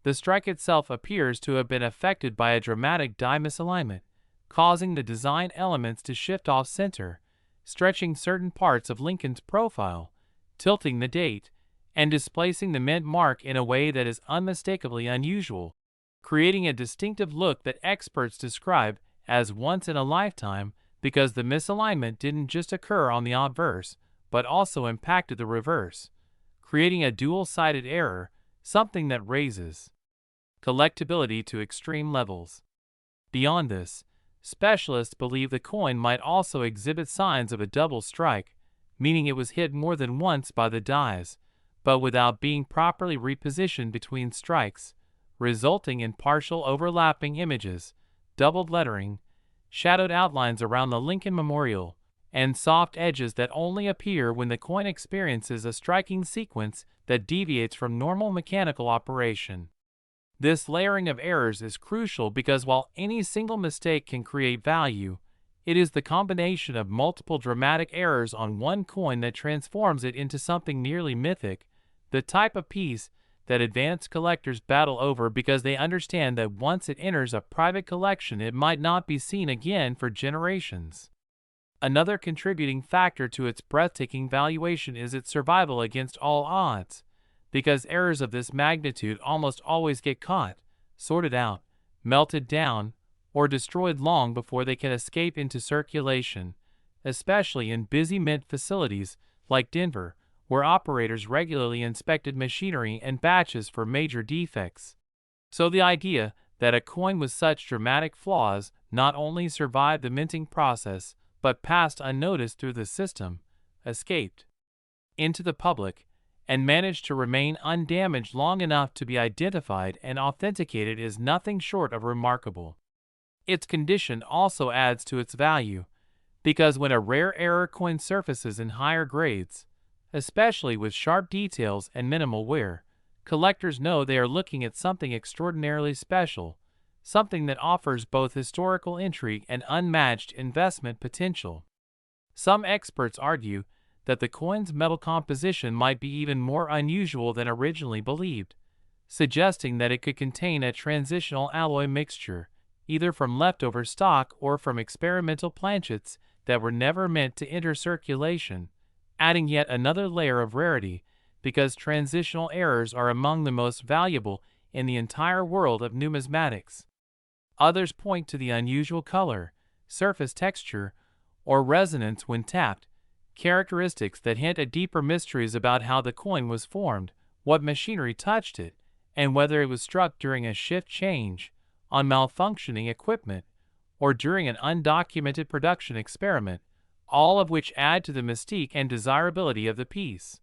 the strike itself appears to have been affected by a dramatic die misalignment, causing the design elements to shift off-center, stretching certain parts of Lincoln's profile, tilting the date, and displacing the mint mark in a way that is unmistakably unusual, creating a distinctive look that experts describe as once in a lifetime because the misalignment didn't just occur on the obverse, but also impacted the reverse, creating a dual-sided error, something that raises collectability to extreme levels. Beyond this, specialists believe the coin might also exhibit signs of a double strike, meaning it was hit more than once by the dies, but without being properly repositioned between strikes, resulting in partial overlapping images, doubled lettering, shadowed outlines around the Lincoln Memorial, and soft edges that only appear when the coin experiences a striking sequence that deviates from normal mechanical operation. This layering of errors is crucial because while any single mistake can create value, it is the combination of multiple dramatic errors on one coin that transforms it into something nearly mythic, the type of piece that advanced collectors battle over because they understand that once it enters a private collection it might not be seen again for generations. Another contributing factor to its breathtaking valuation is its survival against all odds, because errors of this magnitude almost always get caught, sorted out, melted down, or destroyed long before they can escape into circulation, especially in busy mint facilities like Denver, where operators regularly inspected machinery and batches for major defects. So the idea that a coin with such dramatic flaws not only survived the minting process, but passed unnoticed through the system, escaped into the public, and managed to remain undamaged long enough to be identified and authenticated is nothing short of remarkable. Its condition also adds to its value, because when a rare error coin surfaces in higher grades, especially with sharp details and minimal wear, collectors know they are looking at something extraordinarily special, something that offers both historical intrigue and unmatched investment potential. Some experts argue that the coin's metal composition might be even more unusual than originally believed, suggesting that it could contain a transitional alloy mixture, either from leftover stock or from experimental planchets that were never meant to enter circulation, adding yet another layer of rarity, because transitional errors are among the most valuable in the entire world of numismatics. Others point to the unusual color, surface texture, or resonance when tapped, characteristics that hint at deeper mysteries about how the coin was formed, what machinery touched it, and whether it was struck during a shift change, on malfunctioning equipment, or during an undocumented production experiment, all of which add to the mystique and desirability of the piece.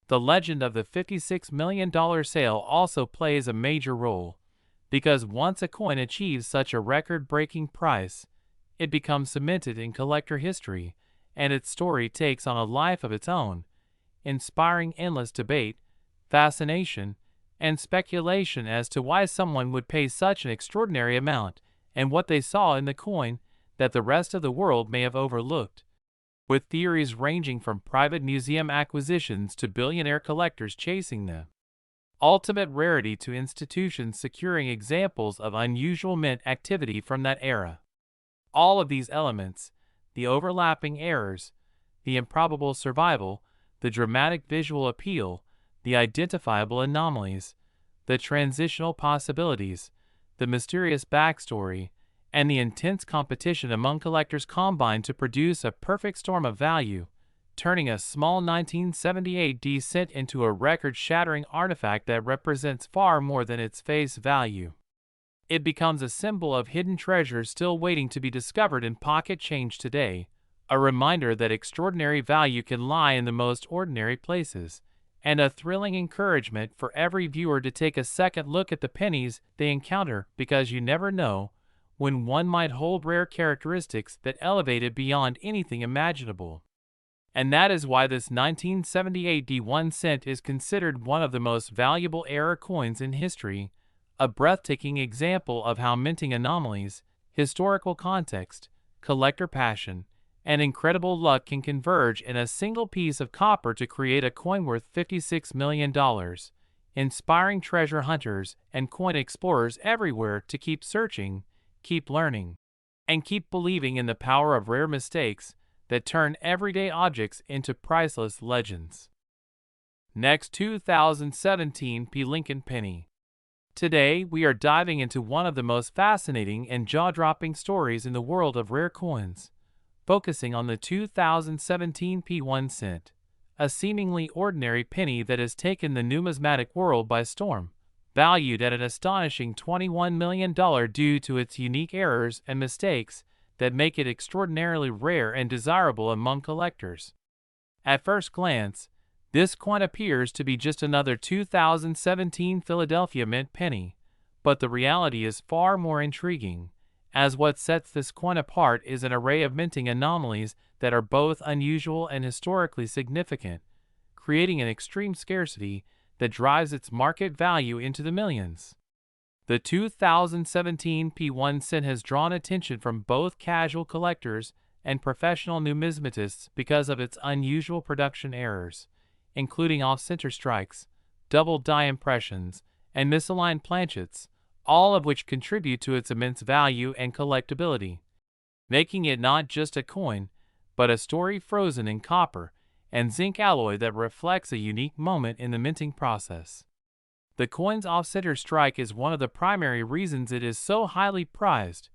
The legend of the $56 million sale also plays a major role, because once a coin achieves such a record-breaking price, it becomes cemented in collector history, and its story takes on a life of its own, inspiring endless debate, fascination, and speculation as to why someone would pay such an extraordinary amount and what they saw in the coin that the rest of the world may have overlooked, with theories ranging from private museum acquisitions to billionaire collectors chasing the ultimate rarity to institutions securing examples of unusual mint activity from that era. All of these elements, the overlapping errors, the improbable survival, the dramatic visual appeal, the identifiable anomalies, the transitional possibilities, the mysterious backstory, and the intense competition among collectors combine to produce a perfect storm of value, turning a small 1978 D cent into a record-shattering artifact that represents far more than its face value. It becomes a symbol of hidden treasures still waiting to be discovered in pocket change today, a reminder that extraordinary value can lie in the most ordinary places, and a thrilling encouragement for every viewer to take a second look at the pennies they encounter, because you never know when one might hold rare characteristics that elevate it beyond anything imaginable. And that is why this 1978 D1 cent is considered one of the most valuable era coins in history, a breathtaking example of how minting anomalies, historical context, collector passion, and incredible luck can converge in a single piece of copper to create a coin worth $56 million, inspiring treasure hunters and coin explorers everywhere to keep searching, keep learning, and keep believing in the power of rare mistakes that turn everyday objects into priceless legends. Next, 2017 P. Lincoln penny. Today, we are diving into one of the most fascinating and jaw-dropping stories in the world of rare coins, focusing on the 2017 P1 cent, a seemingly ordinary penny that has taken the numismatic world by storm, valued at an astonishing $21 million due to its unique errors and mistakes that make it extraordinarily rare and desirable among collectors. At first glance, this coin appears to be just another 2017 Philadelphia Mint penny, but the reality is far more intriguing, as what sets this coin apart is an array of minting anomalies that are both unusual and historically significant, creating an extreme scarcity that drives its market value into the millions. The 2017 P1 cent has drawn attention from both casual collectors and professional numismatists because of its unusual production errors, including off-center strikes, double die impressions, and misaligned planchets, all of which contribute to its immense value and collectability, making it not just a coin, but a story frozen in copper and zinc alloy that reflects a unique moment in the minting process. The coin's off-center strike is one of the primary reasons it is so highly prized,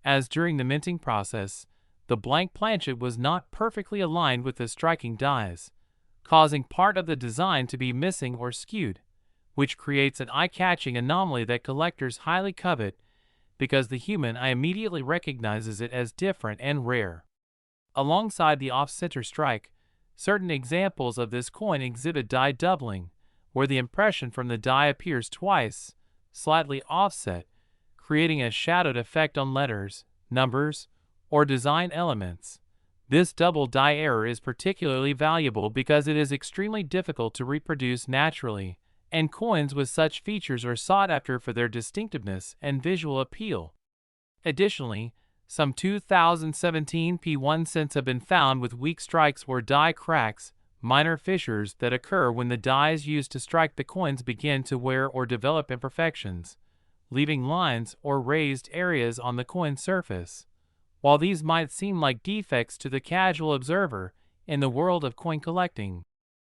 as during the minting process, the blank planchet was not perfectly aligned with the striking dies, causing part of the design to be missing or skewed, which creates an eye-catching anomaly that collectors highly covet because the human eye immediately recognizes it as different and rare. Alongside the off-center strike, certain examples of this coin exhibit die doubling, where the impression from the die appears twice, slightly offset, creating a shadowed effect on letters, numbers, or design elements. This double die error is particularly valuable because it is extremely difficult to reproduce naturally, and coins with such features are sought after for their distinctiveness and visual appeal. Additionally, some 2017 P1 cents have been found with weak strikes or die cracks, minor fissures that occur when the dies used to strike the coins begin to wear or develop imperfections, leaving lines or raised areas on the coin surface. While these might seem like defects to the casual observer, in the world of coin collecting,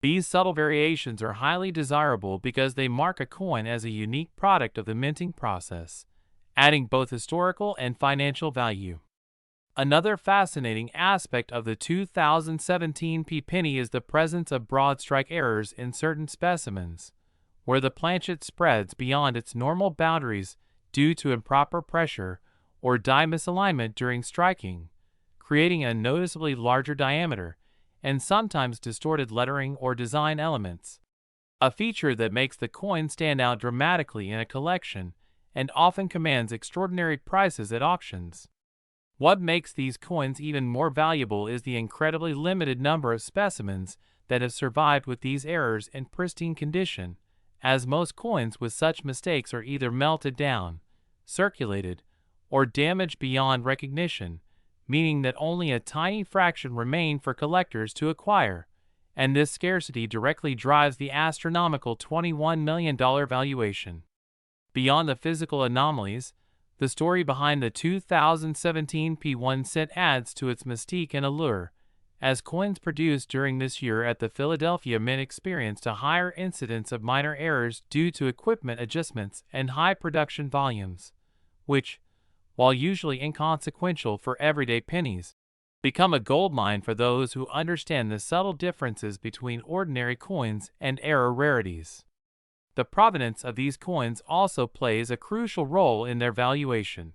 these subtle variations are highly desirable because they mark a coin as a unique product of the minting process, adding both historical and financial value. Another fascinating aspect of the 2017 P penny is the presence of broad strike errors in certain specimens, where the planchet spreads beyond its normal boundaries due to improper pressure or die misalignment during striking, creating a noticeably larger diameter and sometimes distorted lettering or design elements. A feature that makes the coin stand out dramatically in a collection and often commands extraordinary prices at auctions. What makes these coins even more valuable is the incredibly limited number of specimens that have survived with these errors in pristine condition, as most coins with such mistakes are either melted down, circulated, or damaged beyond recognition, meaning that only a tiny fraction remain for collectors to acquire, and this scarcity directly drives the astronomical $21 million valuation. Beyond the physical anomalies, the story behind the 2017 P1 cent adds to its mystique and allure, as coins produced during this year at the Philadelphia Mint experienced a higher incidence of minor errors due to equipment adjustments and high production volumes, which, while usually inconsequential for everyday pennies, become a goldmine for those who understand the subtle differences between ordinary coins and error rarities. The provenance of these coins also plays a crucial role in their valuation.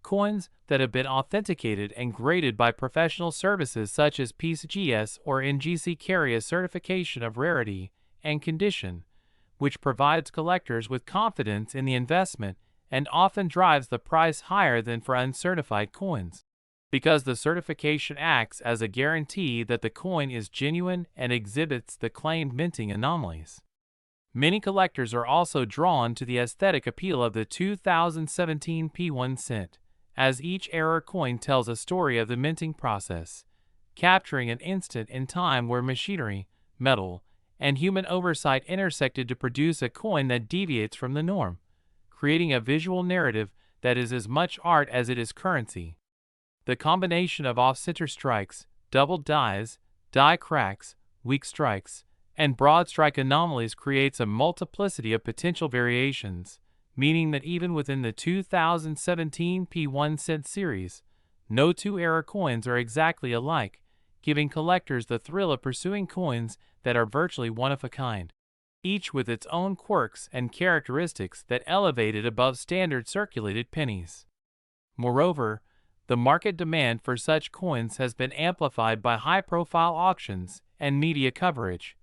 Coins that have been authenticated and graded by professional services such as PCGS or NGC carry a certification of rarity and condition, which provides collectors with confidence in the investment and often drives the price higher than for uncertified coins, because the certification acts as a guarantee that the coin is genuine and exhibits the claimed minting anomalies. Many collectors are also drawn to the aesthetic appeal of the 2017 P1 cent, as each error coin tells a story of the minting process, capturing an instant in time where machinery, metal, and human oversight intersected to produce a coin that deviates from the norm, creating a visual narrative that is as much art as it is currency. The combination of off-center strikes, doubled dies, die cracks, weak strikes, and broad strike anomalies creates a multiplicity of potential variations, meaning that even within the 2017 P1 cent series, no two error coins are exactly alike, giving collectors the thrill of pursuing coins that are virtually one of a kind, each with its own quirks and characteristics that elevate it above standard circulated pennies. Moreover, the market demand for such coins has been amplified by high-profile auctions and media coverage,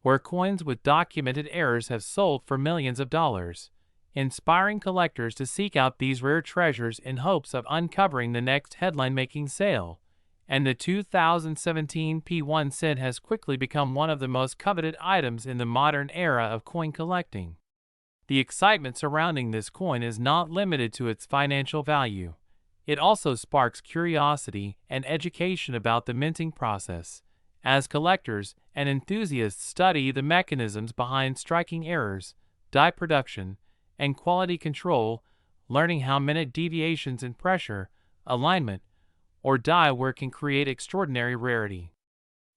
where coins with documented errors have sold for millions of dollars, inspiring collectors to seek out these rare treasures in hopes of uncovering the next headline-making sale, and the 2017 P1 cent has quickly become one of the most coveted items in the modern era of coin collecting. The excitement surrounding this coin is not limited to its financial value. It also sparks curiosity and education about the minting process, as collectors and enthusiasts study the mechanisms behind striking errors, die production, and quality control, learning how minute deviations in pressure, alignment, or die work can create extraordinary rarity.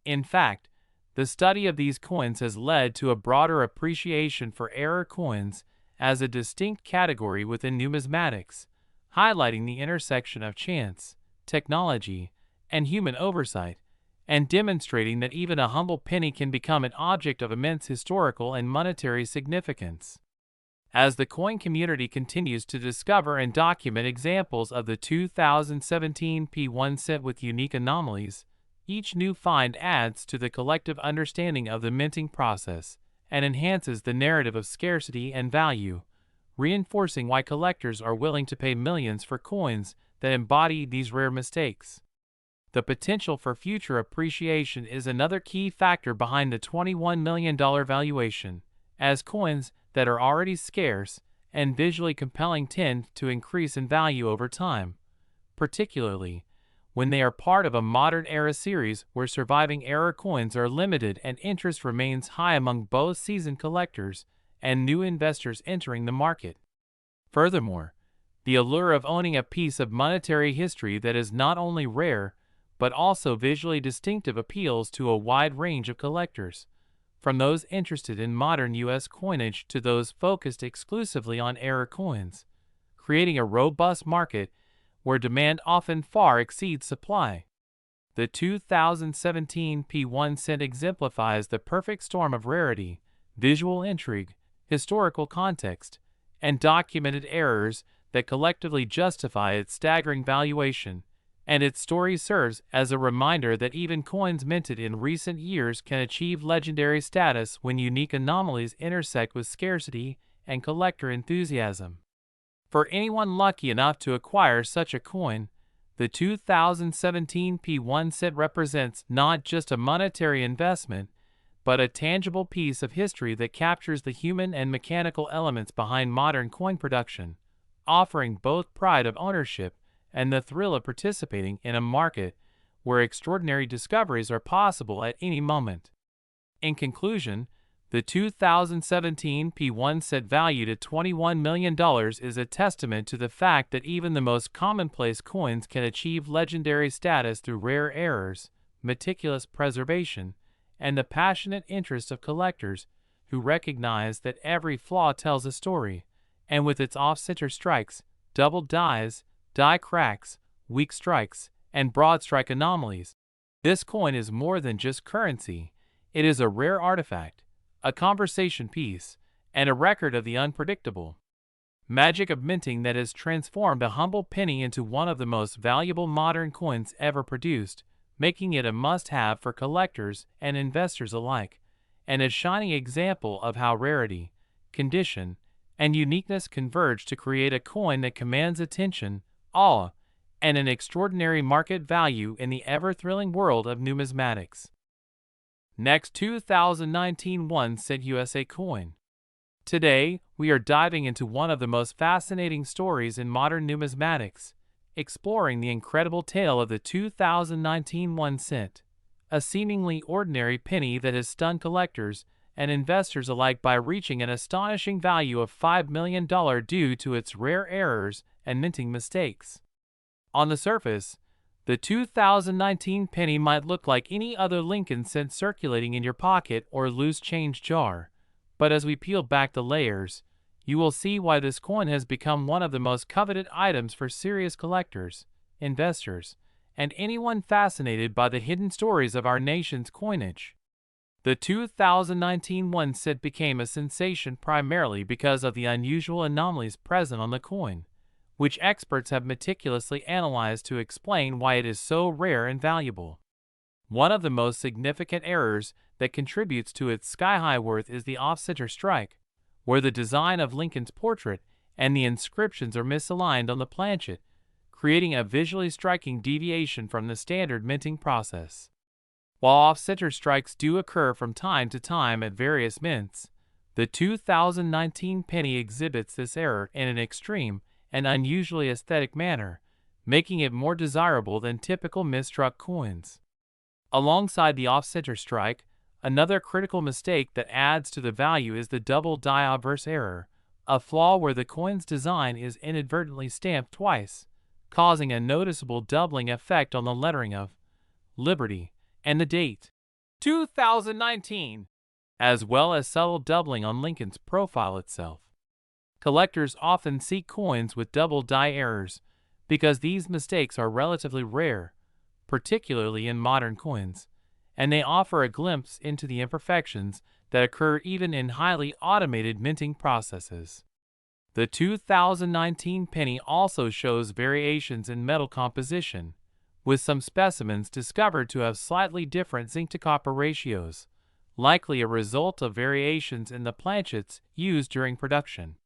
In fact, the study of these coins has led to a broader appreciation for error coins as a distinct category within numismatics, highlighting the intersection of chance, technology, and human oversight, and demonstrating that even a humble penny can become an object of immense historical and monetary significance. As the coin community continues to discover and document examples of the 2017 P1 cent with unique anomalies, each new find adds to the collective understanding of the minting process and enhances the narrative of scarcity and value, reinforcing why collectors are willing to pay millions for coins that embody these rare mistakes. The potential for future appreciation is another key factor behind the $21 million valuation, as coins that are already scarce and visually compelling tend to increase in value over time, particularly when they are part of a modern era series where surviving error coins are limited and interest remains high among both seasoned collectors and new investors entering the market. Furthermore, the allure of owning a piece of monetary history that is not only rare but also visually distinctive appeals to a wide range of collectors, from those interested in modern U.S. coinage to those focused exclusively on error coins, creating a robust market where demand often far exceeds supply. The 2017 P1 cent exemplifies the perfect storm of rarity, visual intrigue, historical context, and documented errors that collectively justify its staggering valuation, and its story serves as a reminder that even coins minted in recent years can achieve legendary status when unique anomalies intersect with scarcity and collector enthusiasm. For anyone lucky enough to acquire such a coin, the 2017 P1 set represents not just a monetary investment, but a tangible piece of history that captures the human and mechanical elements behind modern coin production, offering both pride of ownership and the thrill of participating in a market where extraordinary discoveries are possible at any moment. In conclusion, the 2017 P1 set valued at $21 million is a testament to the fact that even the most commonplace coins can achieve legendary status through rare errors, meticulous preservation, and the passionate interest of collectors who recognize that every flaw tells a story, and with its off-center strikes, double dies, die cracks, weak strikes, and broad strike anomalies, this coin is more than just currency. It is a rare artifact, a conversation piece, and a record of the unpredictable magic of minting that has transformed a humble penny into one of the most valuable modern coins ever produced, making it a must-have for collectors and investors alike, and a shining example of how rarity, condition, and uniqueness converge to create a coin that commands attention, awe, and an extraordinary market value in the ever-thrilling world of numismatics. Next, 2019 1 cent USA coin. Today, we are diving into one of the most fascinating stories in modern numismatics, exploring the incredible tale of the 2019 1 cent, a seemingly ordinary penny that has stunned collectors and investors alike by reaching an astonishing value of $5 million due to its rare errors and minting mistakes. On the surface, the 2019 penny might look like any other Lincoln cent circulating in your pocket or loose change jar, but as we peel back the layers, you will see why this coin has become one of the most coveted items for serious collectors, investors, and anyone fascinated by the hidden stories of our nation's coinage. The 2019 1 cent became a sensation primarily because of the unusual anomalies present on the coin, which experts have meticulously analyzed to explain why it is so rare and valuable. One of the most significant errors that contributes to its sky-high worth is the off-center strike, where the design of Lincoln's portrait and the inscriptions are misaligned on the planchet, creating a visually striking deviation from the standard minting process. While off-center strikes do occur from time to time at various mints, the 2019 penny exhibits this error in an extreme and unusually aesthetic manner, making it more desirable than typical misstruck coins. Alongside the off-center strike, another critical mistake that adds to the value is the double die obverse error, a flaw where the coin's design is inadvertently stamped twice, causing a noticeable doubling effect on the lettering of Liberty and the date 2019, as well as subtle doubling on Lincoln's profile itself. Collectors often seek coins with double die errors because these mistakes are relatively rare, particularly in modern coins, and they offer a glimpse into the imperfections that occur even in highly automated minting processes. The 2019 penny also shows variations in metal composition, with some specimens discovered to have slightly different zinc-to-copper ratios, likely a result of variations in the planchets used during production.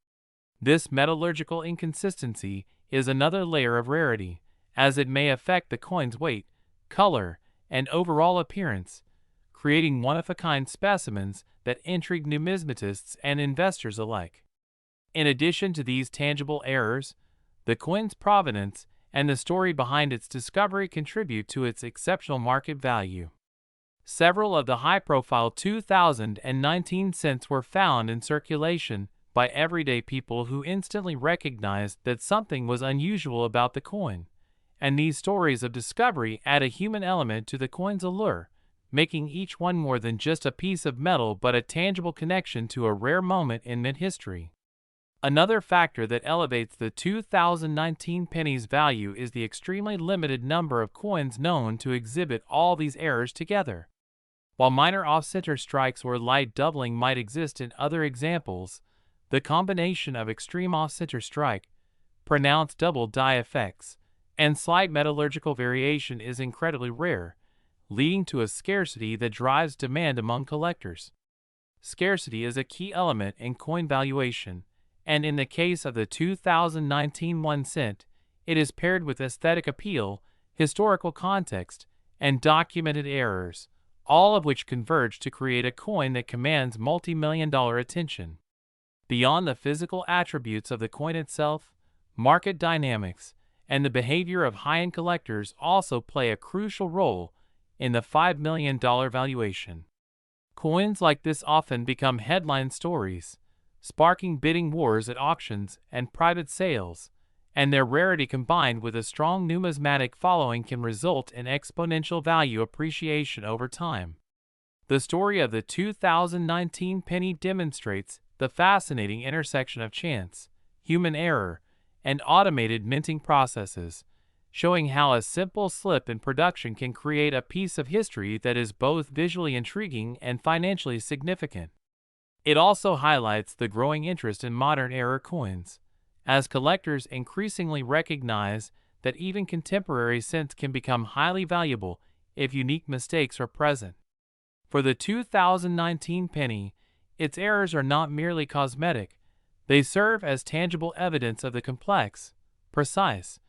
This metallurgical inconsistency is another layer of rarity, as it may affect the coin's weight, color, and overall appearance, creating one-of-a-kind specimens that intrigue numismatists and investors alike. In addition to these tangible errors, the coin's provenance and the story behind its discovery contribute to its exceptional market value. Several of the high-profile 2019 cents were found in circulation by everyday people who instantly recognized that something was unusual about the coin, and these stories of discovery add a human element to the coin's allure, making each one more than just a piece of metal but a tangible connection to a rare moment in mint history. Another factor that elevates the 2019 penny's value is the extremely limited number of coins known to exhibit all these errors together. While minor off-center strikes or light doubling might exist in other examples, the combination of extreme off-center strike, pronounced double die effects, and slight metallurgical variation is incredibly rare, leading to a scarcity that drives demand among collectors. Scarcity is a key element in coin valuation, and in the case of the 2019 1 cent, it is paired with aesthetic appeal, historical context, and documented errors, all of which converge to create a coin that commands multi-million-dollar attention. Beyond the physical attributes of the coin itself, market dynamics and the behavior of high-end collectors also play a crucial role in the $5 million valuation. Coins like this often become headline stories, sparking bidding wars at auctions and private sales, and their rarity combined with a strong numismatic following can result in exponential value appreciation over time. The story of the 2019 penny demonstrates the fascinating intersection of chance, human error, and automated minting processes, showing how a simple slip in production can create a piece of history that is both visually intriguing and financially significant. It also highlights the growing interest in modern era coins, as collectors increasingly recognize that even contemporary cents can become highly valuable if unique mistakes are present. For the 2019 penny, its errors are not merely cosmetic, they serve as tangible evidence of the complex, precise,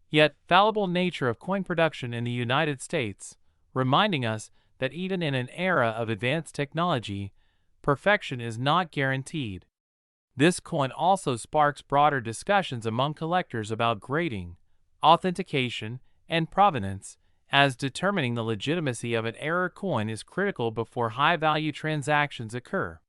yet fallible nature of coin production in the United States, reminding us that even in an era of advanced technology, perfection is not guaranteed. This coin also sparks broader discussions among collectors about grading, authentication, and provenance, as determining the legitimacy of an error coin is critical before high-value transactions occur.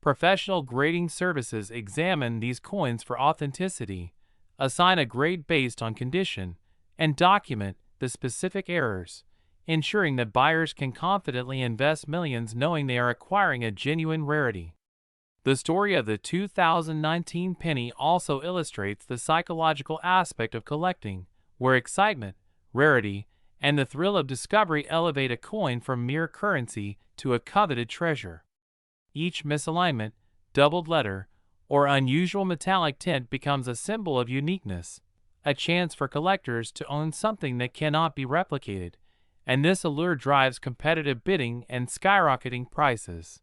Professional grading services examine these coins for authenticity, assign a grade based on condition, and document the specific errors, ensuring that buyers can confidently invest millions knowing they are acquiring a genuine rarity. The story of the 2019 penny also illustrates the psychological aspect of collecting, where excitement, rarity, and the thrill of discovery elevate a coin from mere currency to a coveted treasure. Each misalignment, doubled letter, or unusual metallic tint becomes a symbol of uniqueness, a chance for collectors to own something that cannot be replicated, and this allure drives competitive bidding and skyrocketing prices.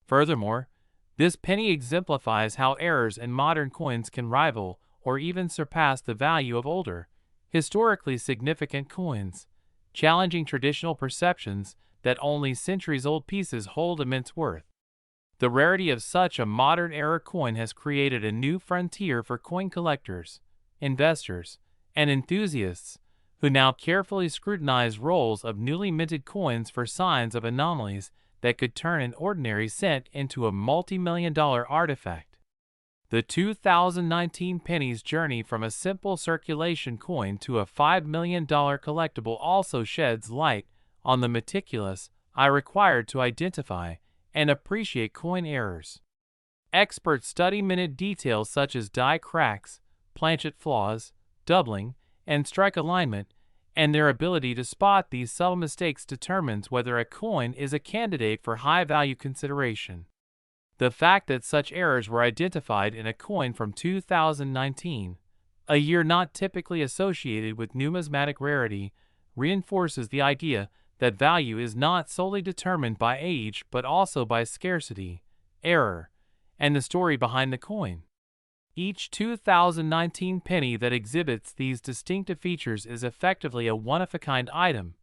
Furthermore, this penny exemplifies how errors in modern coins can rival or even surpass the value of older, historically significant coins, challenging traditional perceptions that only centuries-old pieces hold immense worth. The rarity of such a modern-era coin has created a new frontier for coin collectors, investors, and enthusiasts who now carefully scrutinize rolls of newly minted coins for signs of anomalies that could turn an ordinary cent into a multi-million-dollar artifact. The 2019 penny's journey from a simple circulation coin to a $5 million collectible also sheds light on the meticulous eye required to identify and appreciate coin errors. Experts study minute details such as die cracks, planchet flaws, doubling, and strike alignment, and their ability to spot these subtle mistakes determines whether a coin is a candidate for high-value consideration. The fact that such errors were identified in a coin from 2019, a year not typically associated with numismatic rarity, reinforces the idea that value is not solely determined by age but also by scarcity, error, and the story behind the coin. Each 2019 penny that exhibits these distinctive features is effectively a one-of-a-kind item,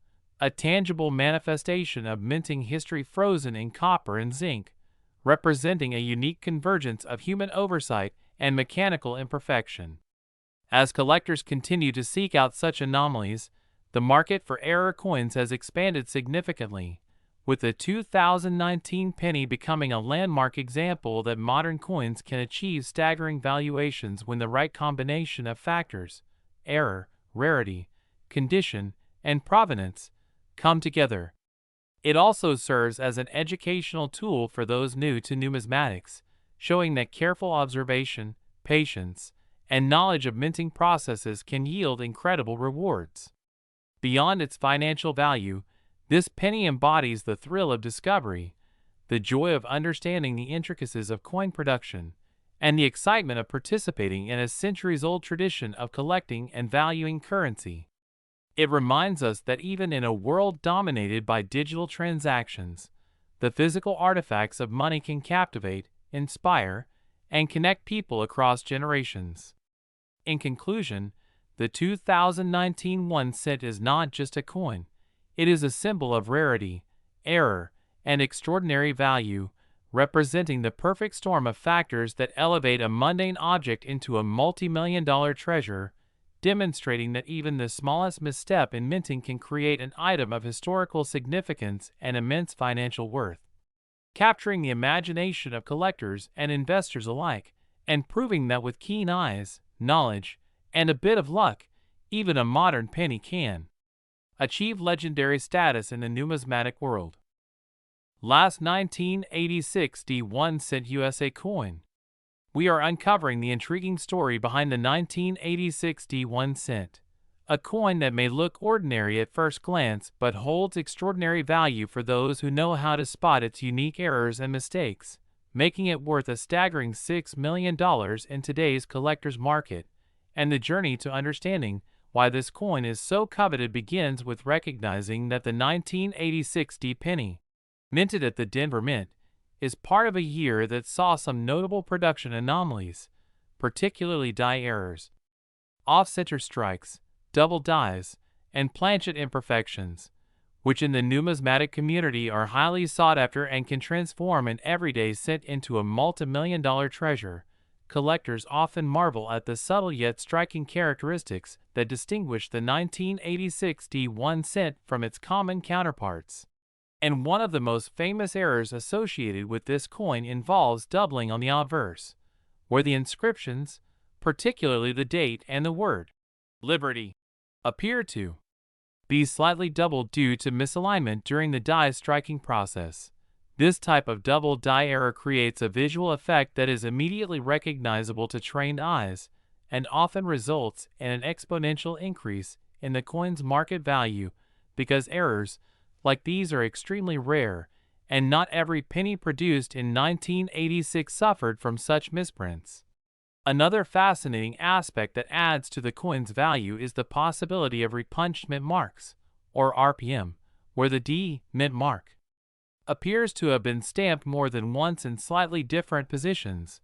a tangible manifestation of minting history frozen in copper and zinc, representing a unique convergence of human oversight and mechanical imperfection. As collectors continue to seek out such anomalies, the market for error coins has expanded significantly, with the 2019 penny becoming a landmark example that modern coins can achieve staggering valuations when the right combination of factors, error, rarity, condition, and provenance, come together. It also serves as an educational tool for those new to numismatics, showing that careful observation, patience, and knowledge of minting processes can yield incredible rewards. Beyond its financial value, this penny embodies the thrill of discovery, the joy of understanding the intricacies of coin production, and the excitement of participating in a centuries-old tradition of collecting and valuing currency. It reminds us that even in a world dominated by digital transactions, the physical artifacts of money can captivate, inspire, and connect people across generations. In conclusion, the 2019 1 cent is not just a coin, it is a symbol of rarity, error, and extraordinary value, representing the perfect storm of factors that elevate a mundane object into a multi-million-dollar treasure, demonstrating that even the smallest misstep in minting can create an item of historical significance and immense financial worth, capturing the imagination of collectors and investors alike, and proving that with keen eyes, knowledge, and a bit of luck, even a modern penny can achieve legendary status in the numismatic world. Last 1986 1 cent USA coin. We are uncovering the intriguing story behind the 1986 1 cent, a coin that may look ordinary at first glance but holds extraordinary value for those who know how to spot its unique errors and mistakes, making it worth a staggering $6 million in today's collector's market. And the journey to understanding why this coin is so coveted begins with recognizing that the 1986 penny, minted at the Denver Mint, is part of a year that saw some notable production anomalies, particularly die errors, off-center strikes, double dies, and planchet imperfections, which in the numismatic community are highly sought after and can transform an everyday cent into a multi-million-dollar treasure. Collectors often marvel at the subtle yet striking characteristics that distinguish the 1986 1 cent from its common counterparts. And one of the most famous errors associated with this coin involves doubling on the obverse, where the inscriptions, particularly the date and the word Liberty, appear to be slightly doubled due to misalignment during the die striking process. This type of double die error creates a visual effect that is immediately recognizable to trained eyes and often results in an exponential increase in the coin's market value because errors like these are extremely rare, and not every penny produced in 1986 suffered from such misprints. Another fascinating aspect that adds to the coin's value is the possibility of repunched mint marks, or RPM, where the D mint mark appears to have been stamped more than once in slightly different positions,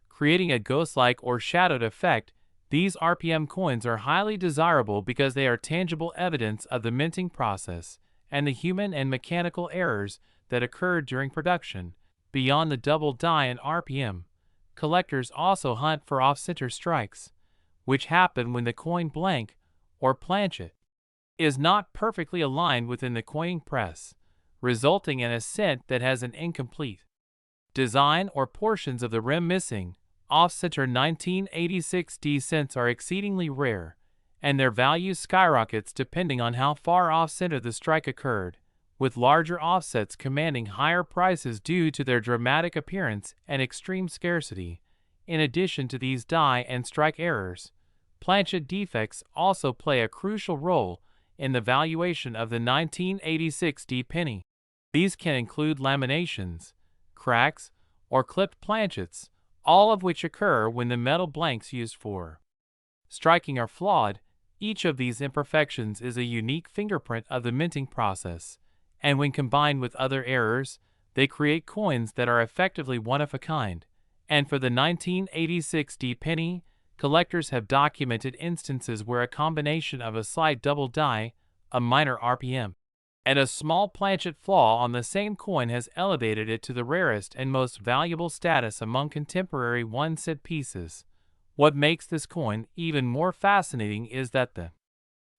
creating a ghost-like or shadowed effect. These RPM coins are highly desirable because they are tangible evidence of the minting process and the human and mechanical errors that occurred during production. Beyond the double die and RPM, collectors also hunt for off-center strikes, which happen when the coin blank, or planchet, is not perfectly aligned within the coining press, resulting in a cent that has an incomplete design or portions of the rim missing. Off-center 1986 cents are exceedingly rare, and their value skyrockets depending on how far off-center the strike occurred, with larger offsets commanding higher prices due to their dramatic appearance and extreme scarcity. In addition to these die and strike errors, planchet defects also play a crucial role in the valuation of the 1986 penny. These can include laminations, cracks, or clipped planchets, all of which occur when the metal blanks used for striking are flawed. Each of these imperfections is a unique fingerprint of the minting process, and when combined with other errors, they create coins that are effectively one of a kind. And for the 1986 penny, collectors have documented instances where a combination of a slight double die, a minor RPM, and a small planchet flaw on the same coin has elevated it to the rarest and most valuable status among contemporary 1 cent pieces. What makes this coin even more fascinating is that the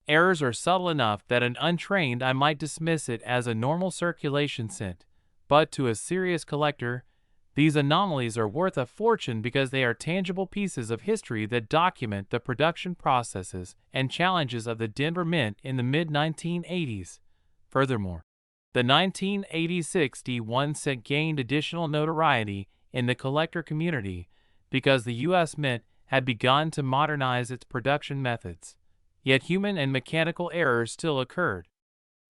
errors are subtle enough that an untrained eye might dismiss it as a normal circulation cent, but to a serious collector, these anomalies are worth a fortune because they are tangible pieces of history that document the production processes and challenges of the Denver Mint in the mid-1980s. Furthermore, the 1986 1 cent gained additional notoriety in the collector community because the U.S. Mint had begun to modernize its production methods, yet human and mechanical errors still occurred,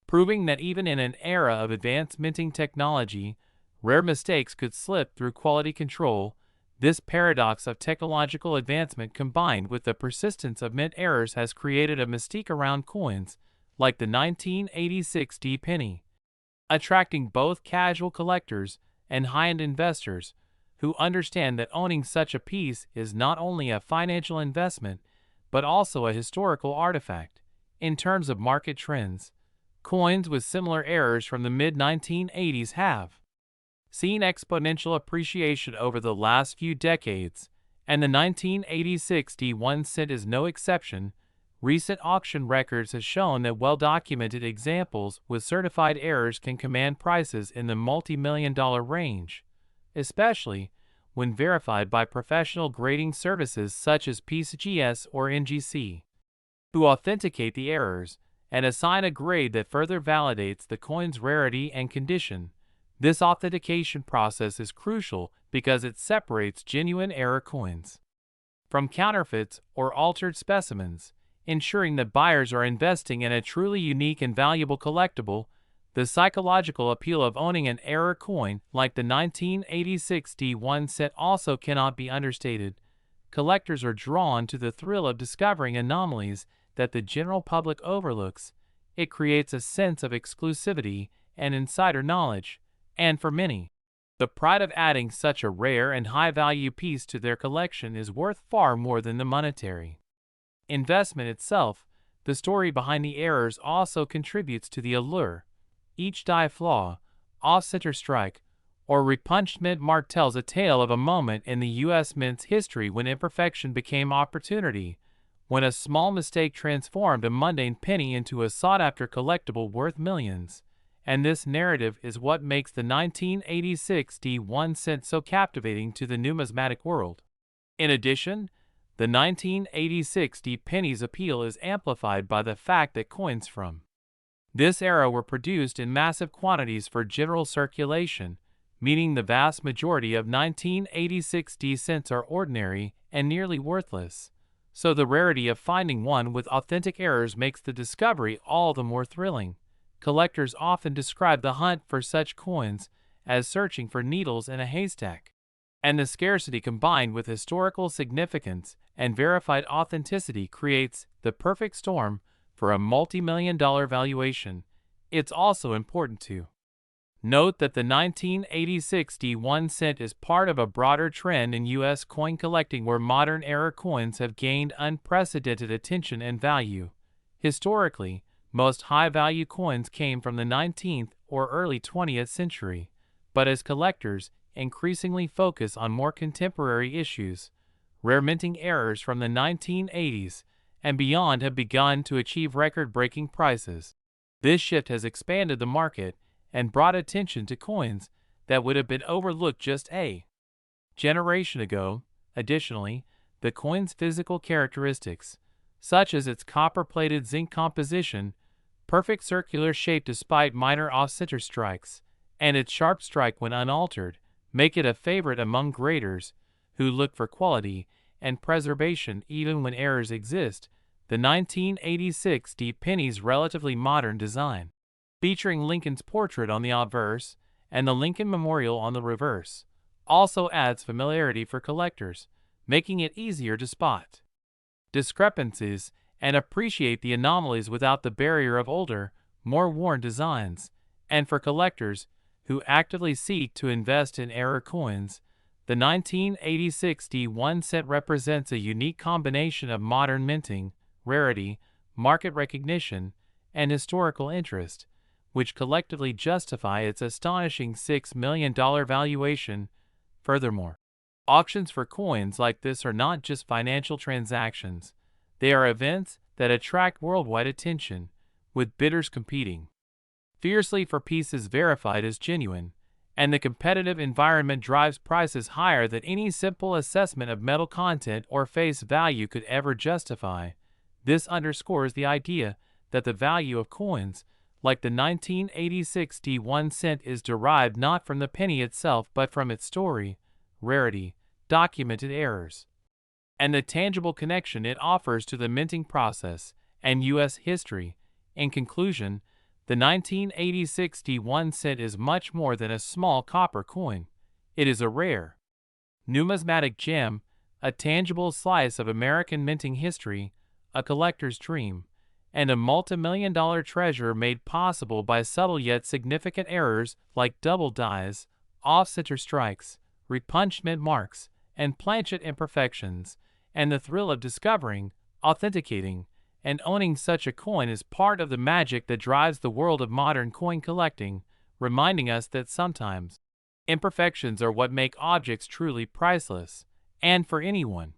proving that even in an era of advanced minting technology, rare mistakes could slip through quality control. This paradox of technological advancement combined with the persistence of mint errors has created a mystique around coins like the 1986 D penny, attracting both casual collectors and high-end investors who understand that owning such a piece is not only a financial investment but also a historical artifact. In terms of market trends, coins with similar errors from the mid-1980s have seen exponential appreciation over the last few decades, and the 1986 D1 cent is no exception. Recent auction records have shown that well-documented examples with certified errors can command prices in the multi-million-dollar range, especially when verified by professional grading services such as PCGS or NGC, who authenticate the errors and assign a grade that further validates the coin's rarity and condition. This authentication process is crucial because it separates genuine error coins from counterfeits or altered specimens, ensuring that buyers are investing in a truly unique and valuable collectible. The psychological appeal of owning an error coin like the 1986 D1 cent also cannot be understated. Collectors are drawn to the thrill of discovering anomalies that the general public overlooks. It creates a sense of exclusivity and insider knowledge, and for many, the pride of adding such a rare and high-value piece to their collection is worth far more than the monetary investment itself. The story behind the errors also contributes to the allure. Each die flaw, off-center strike, or repunched mint mark tells a tale of a moment in the U.S. Mint's history when imperfection became opportunity, when a small mistake transformed a mundane penny into a sought-after collectible worth millions. And this narrative is what makes the 1986 D1 cent so captivating to the numismatic world. In addition, the 1986 D penny's appeal is amplified by the fact that coins from this era were produced in massive quantities for general circulation, meaning the vast majority of 1986 D cents are ordinary and nearly worthless. So the rarity of finding one with authentic errors makes the discovery all the more thrilling. Collectors often describe the hunt for such coins as searching for needles in a haystack, and the scarcity combined with historical significance and verified authenticity creates the perfect storm for a multi-million-dollar valuation. It's also important to note that the 1986 D1 cent is part of a broader trend in U.S. coin collecting where modern era coins have gained unprecedented attention and value. Historically, most high-value coins came from the 19th or early 20th century, but as collectors increasingly focus on more contemporary issues, rare minting errors from the 1980s and beyond have begun to achieve record-breaking prices. This shift has expanded the market and brought attention to coins that would have been overlooked just a generation ago. Additionally, the coin's physical characteristics, such as its copper-plated zinc composition, perfect circular shape despite minor off-center strikes, and its sharp strike when unaltered, make it a favorite among graders who look for quality and preservation even when errors exist. The 1986 D penny's relatively modern design, featuring Lincoln's portrait on the obverse and the Lincoln Memorial on the reverse, also adds familiarity for collectors, making it easier to spot discrepancies and appreciate the anomalies without the barrier of older, more worn designs. And for collectors who actively seek to invest in error coins, the 1986 D1 cent represents a unique combination of modern minting, rarity, market recognition, and historical interest, which collectively justify its astonishing $6 million valuation. Furthermore, auctions for coins like this are not just financial transactions. They are events that attract worldwide attention, with bidders competing fiercely for pieces verified as genuine, and the competitive environment drives prices higher than any simple assessment of metal content or face value could ever justify. This underscores the idea that the value of coins, like the 1986 D1 cent, is derived not from the penny itself but from its story, rarity, documented errors, and the tangible connection it offers to the minting process and U.S. history. In conclusion, the 1986 D1 cent is much more than a small copper coin. It is a rare, Numismatic gem, a tangible slice of American minting history, a collector's dream, and a multimillion-dollar treasure made possible by subtle yet significant errors like double dies, off-center strikes, repunchment marks, and planchet imperfections, and the thrill of discovering, authenticating, and owning such a coin is part of the magic that drives the world of modern coin collecting, reminding us that sometimes imperfections are what make objects truly priceless. And for anyone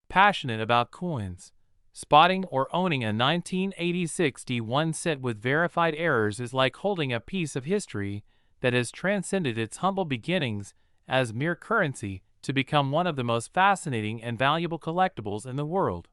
passionate about coins, spotting or owning a 1986 D1 set with verified errors is like holding a piece of history that has transcended its humble beginnings as mere currency to become one of the most fascinating and valuable collectibles in the world.